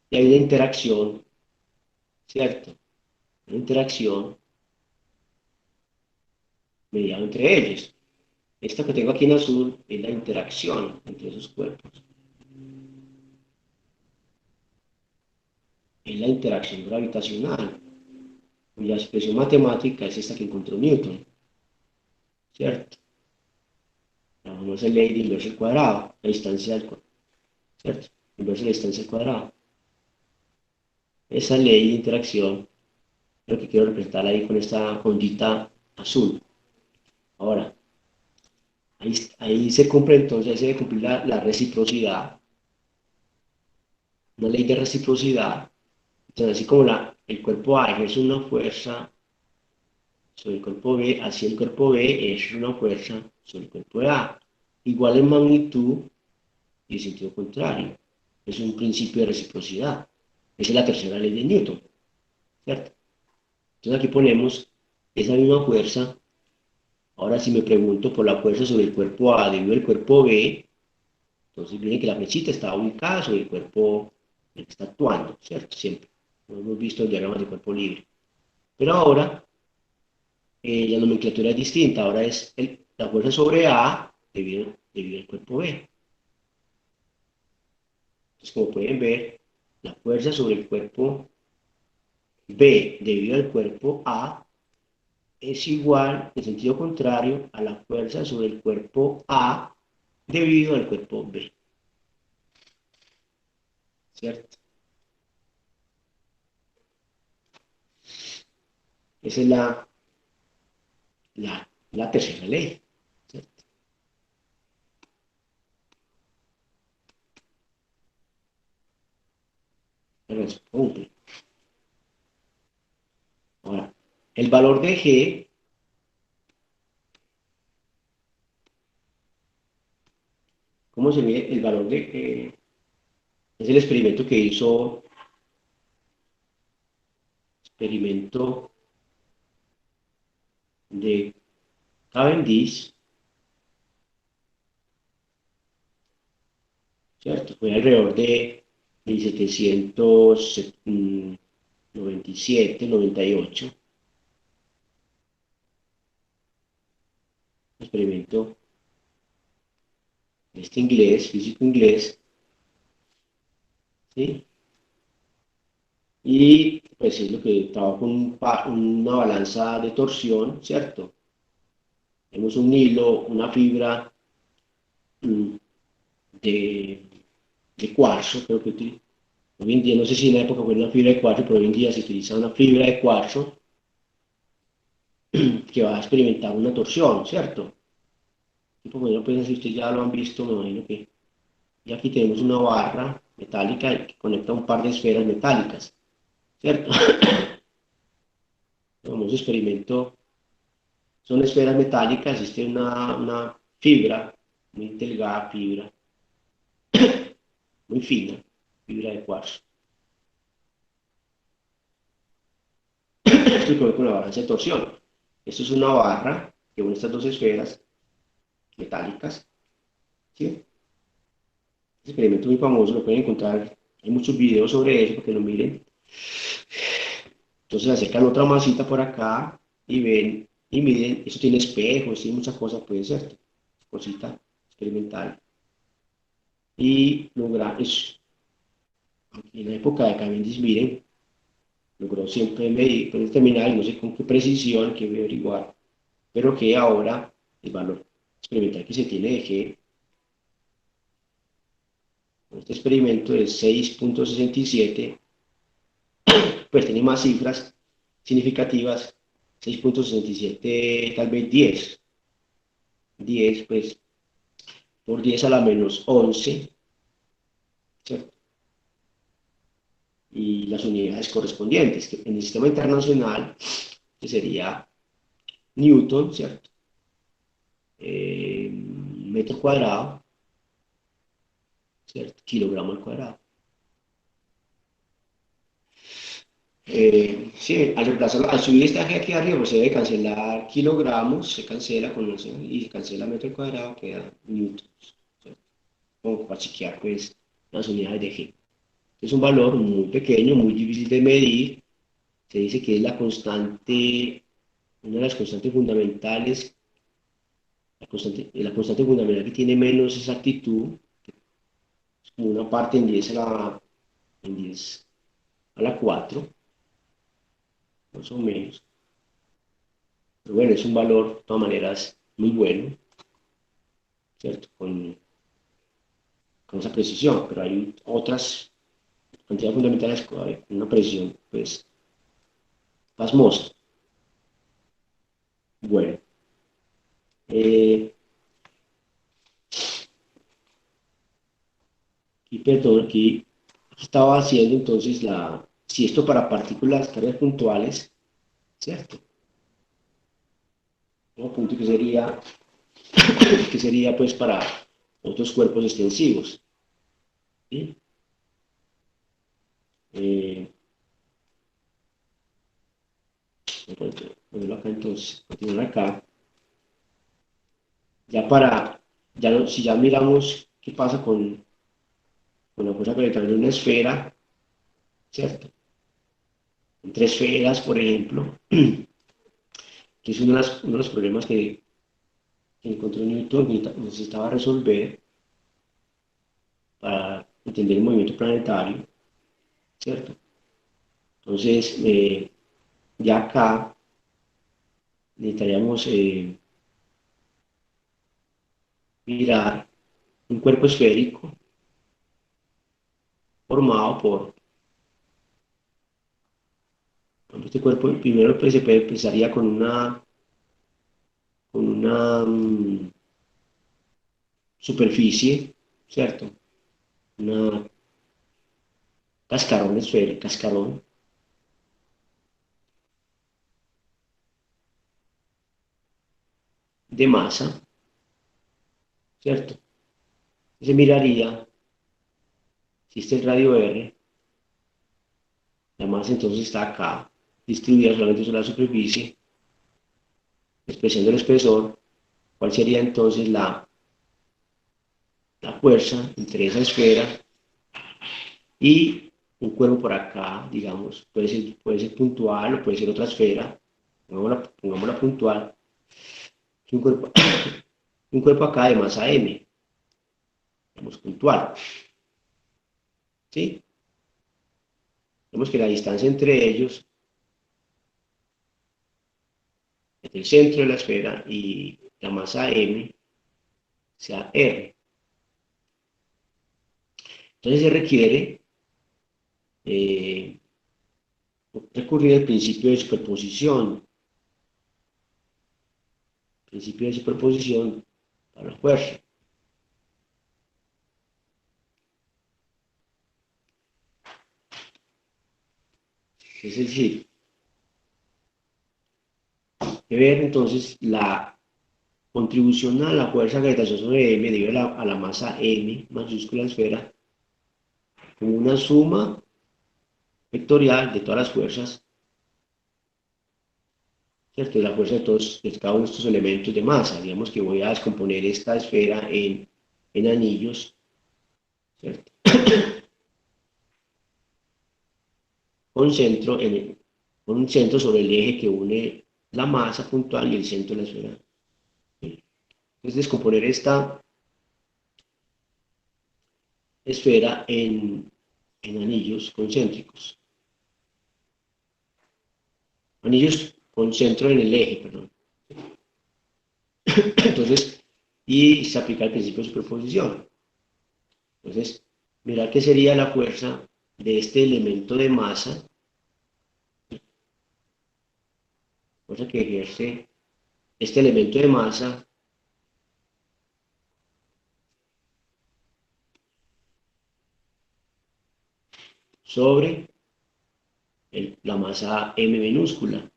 y hay una interacción, ¿cierto? Una interacción mediada entre ellos. Esta que tengo aquí en azul es la interacción entre esos cuerpos. Es la interacción gravitacional, cuya expresión matemática es esta que encontró Newton, ¿cierto? La famosa ley de inverso al cuadrado, la distancia al cuadrado, ¿cierto? Inverso a la distancia al cuadrado. Esa ley de interacción es lo que quiero representar ahí con esta ondita azul. Ahora, ahí se cumple entonces, ahí se debe cumplir la reciprocidad, una ley de reciprocidad. Entonces, así como el cuerpo A ejerce una fuerza sobre el cuerpo B, así el cuerpo B ejerce una fuerza sobre el cuerpo A, igual en magnitud y en sentido contrario. Es un principio de reciprocidad. Esa es la tercera ley de Newton, ¿cierto? Entonces aquí ponemos esa misma fuerza. Ahora si me pregunto por la fuerza sobre el cuerpo A debido al cuerpo B, entonces viene que la flechita está ubicada sobre el cuerpo en el que está actuando, ¿cierto? Siempre. Lo hemos visto en diagramas de cuerpo libre. Pero ahora la nomenclatura es distinta. Ahora es la fuerza sobre A debido al cuerpo B. Entonces, como pueden ver, la fuerza sobre el cuerpo B debido al cuerpo A es igual, en sentido contrario, a la fuerza sobre el cuerpo A debido al cuerpo B, ¿cierto? Esa es la tercera ley, ¿cierto? Pero eso cumple. Ahora, el valor de G, ¿cómo se mide el valor de G? Es el experimento que hizo, experimento de Cavendish, ¿cierto? Fue alrededor de 1797, 98, experimento de este inglés, físico inglés, ¿sí? Y pues es lo que trabaja con una balanza de torsión, ¿cierto? Tenemos un hilo, una fibra mm, de, de cuarzo, creo que hoy en día, no sé si en la época fue una fibra de cuarzo, pero hoy en día se utiliza una fibra de cuarzo que va a experimentar una torsión, ¿cierto? Y pues bueno, pues si ustedes ya lo han visto, me imagino que y aquí tenemos una barra metálica que conecta un par de esferas metálicas, ¿cierto? Como experimento, son esferas metálicas, existe una fibra, muy delgada fibra, muy fina, fibra de cuarzo. Esto con la balanza de torsión. Esto es una barra que une estas dos esferas metálicas, ¿sí? Este experimento muy famoso, lo pueden encontrar, hay muchos videos sobre eso, para que lo miren. Entonces acercan otra masita por acá y ven y miden, eso tiene espejos, tiene muchas cosas, puede ser, cosita experimental. Y logra eso. En la época de Cavendish, miren, logró siempre medir, pero determinar, no sé con qué precisión, que voy a averiguar, pero que ahora el valor experimental que se tiene de G, este experimento es 6.67, pues tiene más cifras significativas, 6.67, tal vez 10 pues por 10 a la menos 11, ¿cierto? Y las unidades correspondientes, que en el sistema internacional que sería Newton, ¿cierto? Metro cuadrado, ¿cierto? Kilogramo al cuadrado. Sí, al reemplazar, al subir esta G aquí arriba, pues se debe cancelar kilogramos, se cancela con eso, y se cancela metro cuadrado, queda newton, ¿cierto? Como para chequear, pues, las unidades de G. Es un valor muy pequeño, muy difícil de medir. Se dice que es la constante, una de las constantes fundamentales, la constante fundamental que tiene menos exactitud, es como una parte en 10 a la 4, más o menos. Pero bueno, es un valor, de todas maneras, muy bueno, ¿cierto? Con esa precisión, pero hay otras cantidades fundamentales con una precisión, pues, pasmosa. Bueno, eh, y perdón, aquí estaba haciendo entonces si esto para partículas cargas puntuales, ¿cierto? Un punto que sería pues para otros cuerpos extensivos, ¿sí? Eh, ponerlo acá entonces, continuar acá, ya para, si ya miramos qué pasa con la fuerza gravitatoria de una esfera, ¿cierto? Entre esferas, por ejemplo, que es uno de los problemas que encontró Newton que necesitaba resolver para entender el movimiento planetario, ¿cierto? Entonces, ya acá necesitaríamos mirar un cuerpo esférico formado por Este cuerpo primero pues, empezaría con una superficie, ¿cierto? Una cascarón esférico, cascarón de masa, ¿cierto? Se miraría, si este es radio R, la masa entonces está acá, distribuida solamente sobre la superficie, expresando el espesor. ¿Cuál sería entonces la fuerza entre esa esfera y un cuerpo por acá, digamos? Puede ser puntual o puede ser otra esfera, pongámosla puntual, un cuerpo, un cuerpo acá de masa M, digamos puntual, ¿sí? Vemos que la distancia entre ellos, entre el centro de la esfera y la masa M, sea R. Entonces se requiere recurrir al principio de superposición. Principio de superposición para la fuerza. Es decir, de ver entonces la contribución a la fuerza gravitacional sobre M debido a la masa M mayúscula esfera como una suma vectorial de todas las fuerzas, ¿cierto? De la fuerza de cada uno de estos elementos de masa. Digamos que voy a descomponer esta esfera en anillos, ¿cierto? Con un centro sobre el eje que une la masa puntual y el centro de la esfera. Entonces, descomponer esta esfera en anillos concéntricos. Anillos con centro en el eje, perdón. Entonces, y se aplica el principio de superposición. Entonces, mirar qué sería la fuerza de este elemento de masa, fuerza que ejerce este elemento de masa sobre la masa M minúscula.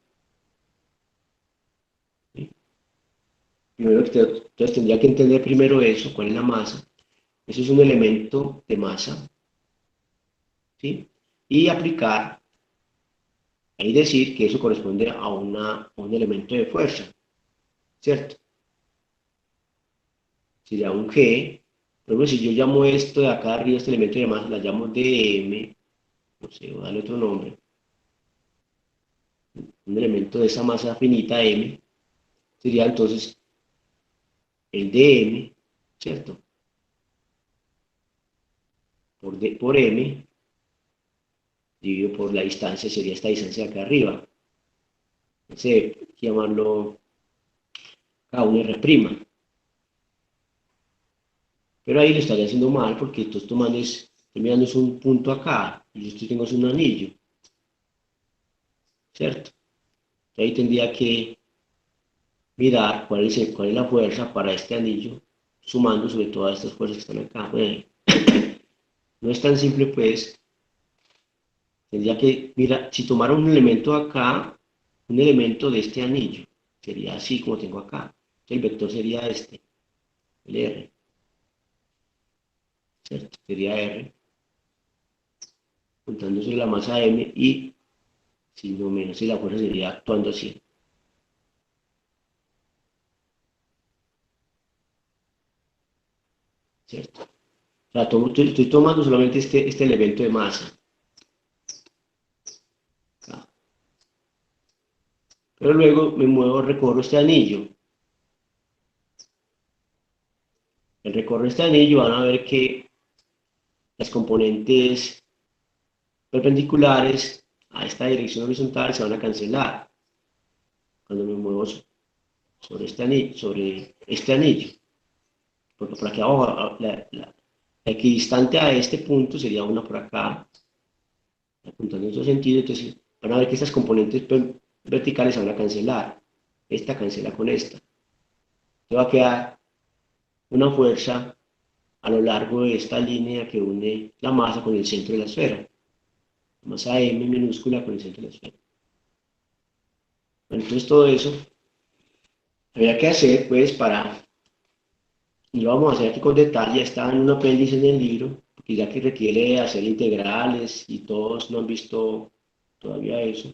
¿Sí? Primero, entonces tendría que entender primero eso, cuál es la masa. Eso es un elemento de masa, ¿sí? Y aplicar, ahí decir que eso corresponde a un elemento de fuerza, ¿cierto? Sería un G. Por ejemplo, si yo llamo esto de acá arriba, este elemento de masa, la llamo dm, no sé, voy a darle otro nombre, un elemento de esa masa finita m, sería entonces el dm, ¿cierto? Por m, dividido por la distancia, sería esta distancia de acá arriba. Ese hay que llamarlo K1R'. Pero ahí lo estaría haciendo mal porque estoy tomando estoy mirando es un punto acá y yo tengo un anillo, ¿cierto? Ahí tendría que mirar cuál es la fuerza para este anillo, sumando sobre todas estas fuerzas que están acá. Bueno, no es tan simple, pues, tendría que mirar, si tomara un elemento acá, un elemento de este anillo, sería así como tengo acá. El vector sería este, el R, ¿cierto? Sería R, contando sobre la masa M y, si no menos, si la fuerza sería actuando así, ¿cierto? O sea, estoy tomando solamente este elemento de masa. Acá. Pero luego me muevo, recorro este anillo. Al recorrer este anillo van a ver que las componentes perpendiculares a esta dirección horizontal se van a cancelar cuando me muevo sobre este anillo. Porque por aquí abajo, la equidistante a este punto sería una por acá, apuntando en ese sentido. Entonces, van a ver que estas componentes verticales se van a cancelar. Esta cancela con esta. Te va a quedar una fuerza a lo largo de esta línea que une la masa con el centro de la esfera. La masa M minúscula con el centro de la esfera. Bueno, entonces todo eso había que hacer pues para, y lo vamos a hacer aquí con detalle, está en un apéndice en el libro, porque ya que requiere hacer integrales y todos no han visto todavía eso,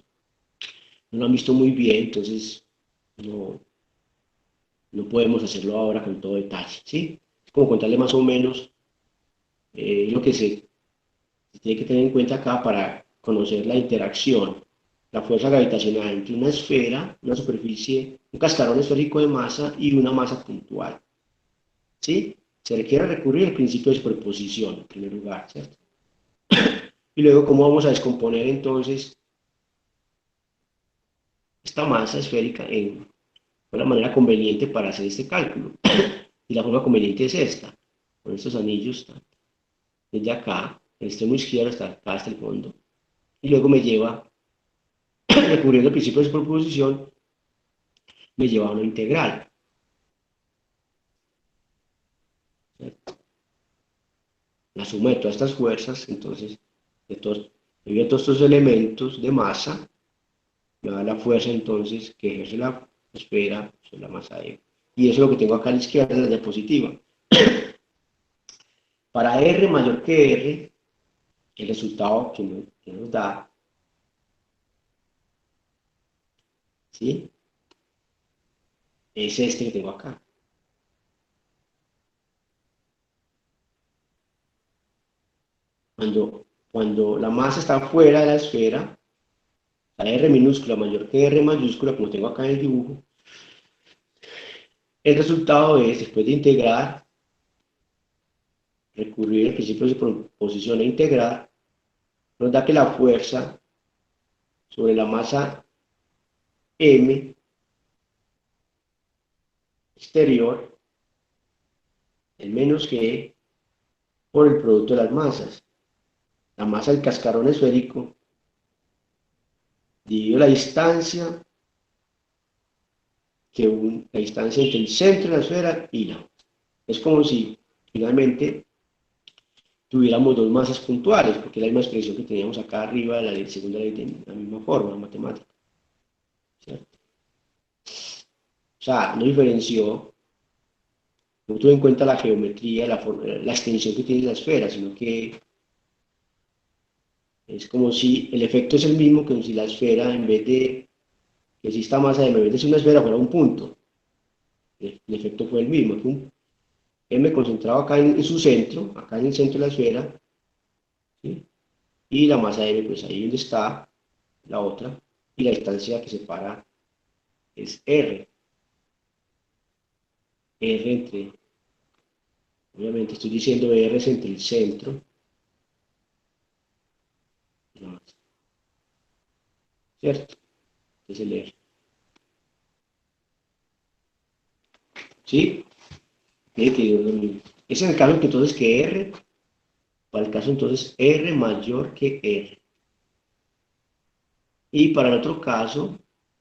no lo han visto muy bien, entonces no, no podemos hacerlo ahora con todo detalle, ¿sí? Es como contarle más o menos lo que se tiene que tener en cuenta acá para conocer la interacción, la fuerza gravitacional entre una esfera, una superficie, un cascarón esférico de masa y una masa puntual, ¿sí? Se requiere recurrir al principio de superposición, en primer lugar, ¿cierto? Y luego, ¿cómo vamos a descomponer entonces esta masa esférica en una manera conveniente para hacer este cálculo? Y la forma conveniente es esta, con estos anillos, desde acá, el extremo izquierdo hasta acá, hasta el fondo, y luego me lleva, recurriendo al principio de superposición, me lleva a una integral, ¿cierto? La suma de todas estas fuerzas, entonces, debido a todos estos elementos de masa, me da la fuerza entonces que ejerce la esfera sobre la masa M. Y eso es lo que tengo acá a la izquierda en la diapositiva. Para R mayor que R, el resultado que nos da, ¿sí? Es este que tengo acá. Cuando la masa está fuera de la esfera, la R minúscula mayor que R mayúscula, como tengo acá en el dibujo, el resultado es, después de integrar, recurrir al principio de superposición e integrar, nos da que la fuerza sobre la masa M exterior es menos que por el producto de las masas. La masa del cascarón esférico dividido la distancia entre el centro de la esfera y la. Es como si finalmente tuviéramos dos masas puntuales, porque es la misma expresión que teníamos acá arriba de la segunda ley de la misma forma matemática, ¿cierto? O sea, no diferenció, no tuvo en cuenta la geometría, la extensión que tiene la esfera, sino que es como si el efecto es el mismo que si la esfera, en vez de que si esta masa de en vez de ser una esfera, fuera un punto. El efecto fue el mismo, que un M concentrado acá en su centro, acá en el centro de la esfera, ¿sí? Y la masa M, pues ahí donde está la otra, y la distancia que separa es R. R entre, obviamente estoy diciendo R es entre el centro y la masa, ¿cierto? Es el R. ¿Sí? Tiene que ir lo mismo. Es en el caso que entonces que R, para el caso entonces R mayor que R. Y para el otro caso,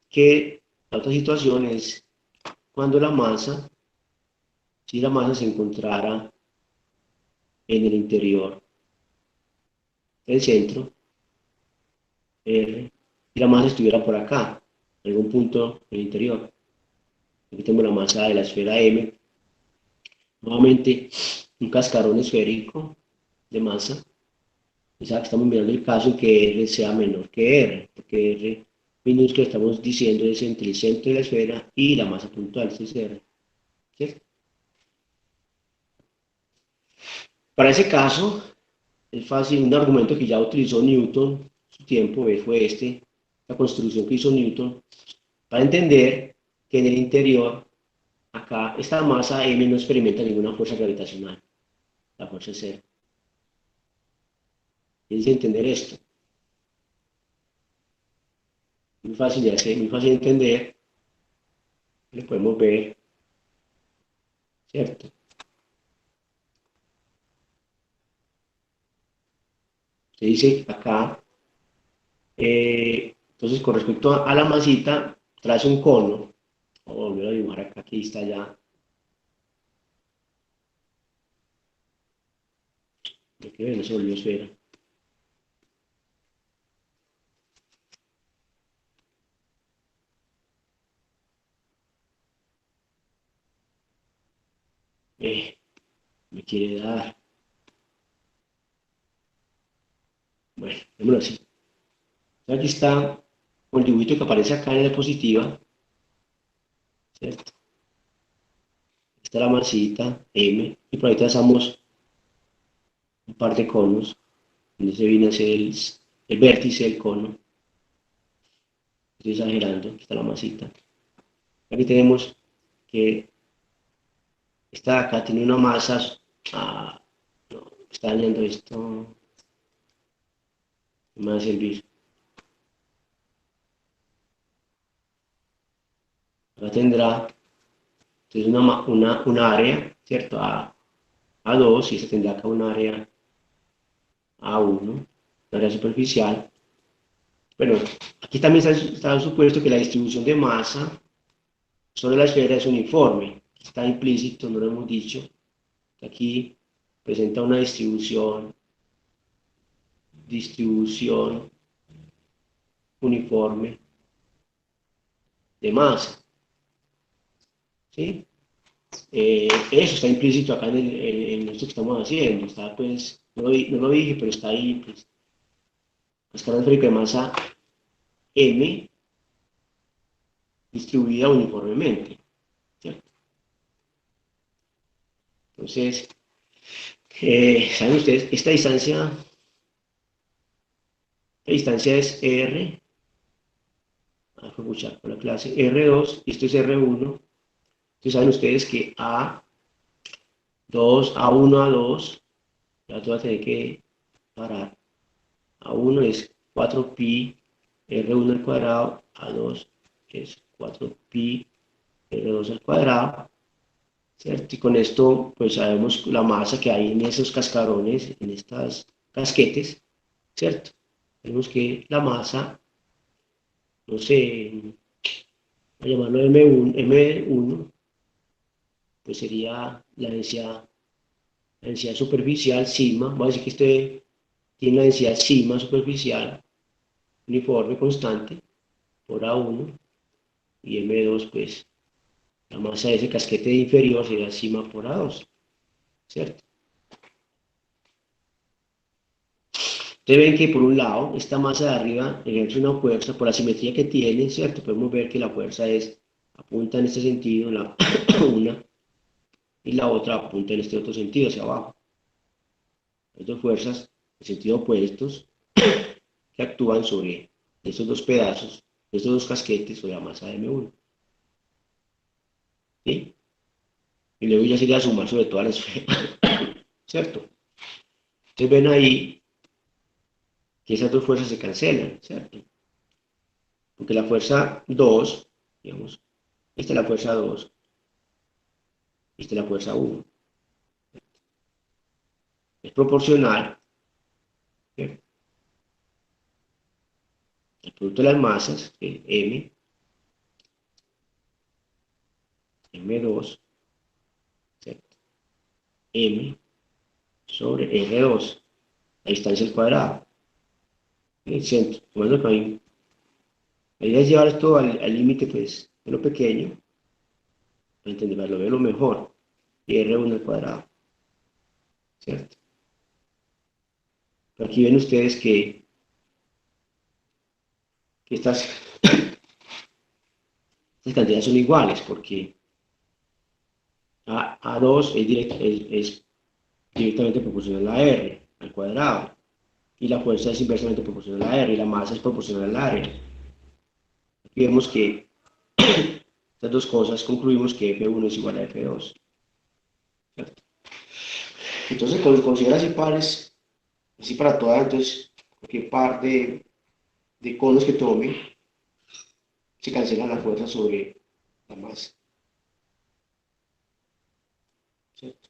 que la otra situación es cuando la masa, si la masa se encontrara en el interior del centro, R, y la masa estuviera por acá, en algún punto del interior. Aquí tengo la masa de la esfera M, nuevamente un cascarón esférico de masa. O sea, que estamos mirando el caso en que R sea menor que R, porque R minúsculo estamos diciendo es entre el centro de la esfera y la masa puntual, este es R, ¿cierto? Para ese caso, es fácil, un argumento que ya utilizó Newton en su tiempo, fue la construcción que hizo Newton, para entender que en el interior, acá, esta masa M no experimenta ninguna fuerza gravitacional, la fuerza es cero. Tienes que entender esto, muy fácil de hacer, muy fácil de entender, lo podemos ver, ¿cierto? Se dice acá, Entonces, con respecto a la masita, trae un cono. Vamos a volver a dibujar acá, aquí está ya. Hay que ver, no se volvió esfera. Me quiere dar. Bueno, démoslo así. Aquí está el dibujito que aparece acá en la diapositiva, ¿cierto? Está la masita M y por ahí trazamos un par de conos, donde se viene a ser el vértice del cono. Estoy exagerando, aquí está la masita. Aquí tenemos que esta de acá tiene una masa, no, está dañando esto, no me va a servir. Acá tendrá entonces una área, ¿cierto? A2 y esta tendrá acá un área A1, un área superficial. Bueno, aquí también está supuesto que la distribución de masa sobre la esfera es uniforme. Está implícito, no lo hemos dicho. Aquí presenta una distribución uniforme de masa. ¿Sí? Eso está implícito acá en esto que estamos haciendo. Está, pues, no lo dije, pero está ahí. Pues, la escala esférica de masa M distribuida uniformemente. ¿Cierto? Entonces, ¿saben ustedes? Esta distancia es R, vamos a escuchar por la clase, R2, y esto es R1. Entonces saben ustedes que A2, A1, A2, ya te voy a tener que parar. A1 es 4pi R1 al cuadrado, A2 es 4pi R2 al cuadrado, ¿cierto? Y con esto, pues sabemos la masa que hay en esos cascarones, en estas casquetes, ¿cierto? Vemos que la masa, no sé, a llamarlo M1, pues sería la densidad superficial, sigma, voy a decir que este tiene la densidad sigma superficial, uniforme, constante, por A1, y M2, pues la masa de ese casquete inferior sería sigma por A2, ¿cierto? Ustedes ven que por un lado, esta masa de arriba ejerce una fuerza por la simetría que tiene, ¿cierto? Podemos ver que la fuerza apunta en este sentido, una, y la otra apunta en este otro sentido, hacia abajo. Hay dos fuerzas en sentido opuestos que actúan sobre estos dos pedazos, estos dos casquetes sobre la masa de M1, ¿sí? Y luego ya sería sumar sobre toda la esfera, ¿cierto? Ustedes ven ahí que esas dos fuerzas se cancelan, ¿cierto? Porque la fuerza 2, digamos, esta es la fuerza 2, esta es la fuerza 1. Es proporcional, ¿cierto? El producto de las masas, M2, ¿cierto? M sobre R2, la distancia al cuadrado, en el centro. Bueno, la idea es llevar esto al límite, pues, de lo pequeño, para entender, lo veo lo mejor, y R1 al cuadrado, ¿cierto? Pero aquí ven ustedes que estas cantidades son iguales, porque A2 es directamente proporcional a R al cuadrado, y la fuerza es inversamente proporcional a R, y la masa es proporcional al área. Aquí vemos que estas dos cosas concluimos que F1 es igual a F2, ¿cierto? Entonces, considera así pares, así para todas, entonces, cualquier par de conos que tome, se cancelan las fuerzas sobre la masa, ¿cierto?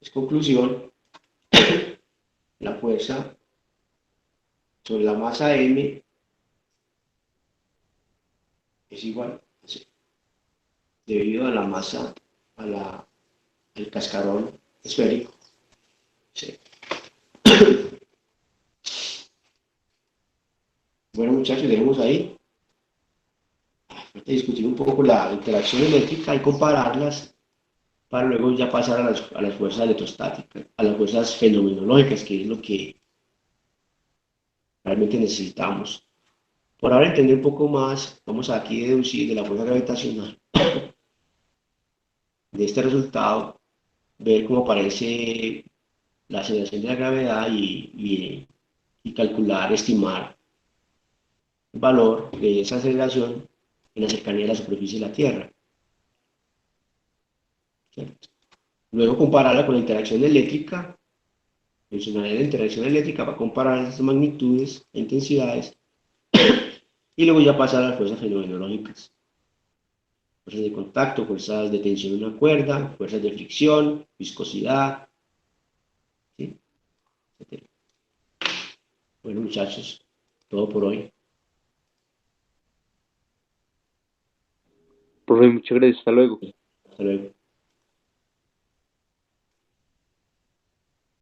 Es conclusión, la fuerza sobre la masa M es igual, sí, debido a la masa, al cascarón esférico. Sí. Bueno, muchachos, dejemos ahí. Falta discutir un poco la interacción eléctrica y compararlas para luego ya pasar a las fuerzas electrostáticas, a las fuerzas fenomenológicas, que es lo que realmente necesitamos. Por ahora entender un poco más, vamos aquí a deducir de la fuerza gravitacional, de este resultado, ver cómo aparece la aceleración de la gravedad y calcular, estimar el valor de esa aceleración en la cercanía de la superficie de la Tierra. ¿Cierto? Luego compararla con la interacción eléctrica, mencionaré la interacción eléctrica para comparar las magnitudes e intensidades y luego ya pasar a las fuerzas fenomenológicas. Fuerzas de contacto, fuerzas de tensión en una cuerda, fuerzas de fricción, viscosidad, ¿sí? Etcétera. Bueno, muchachos, todo por hoy. Profe, muchas gracias, hasta luego. Hasta luego.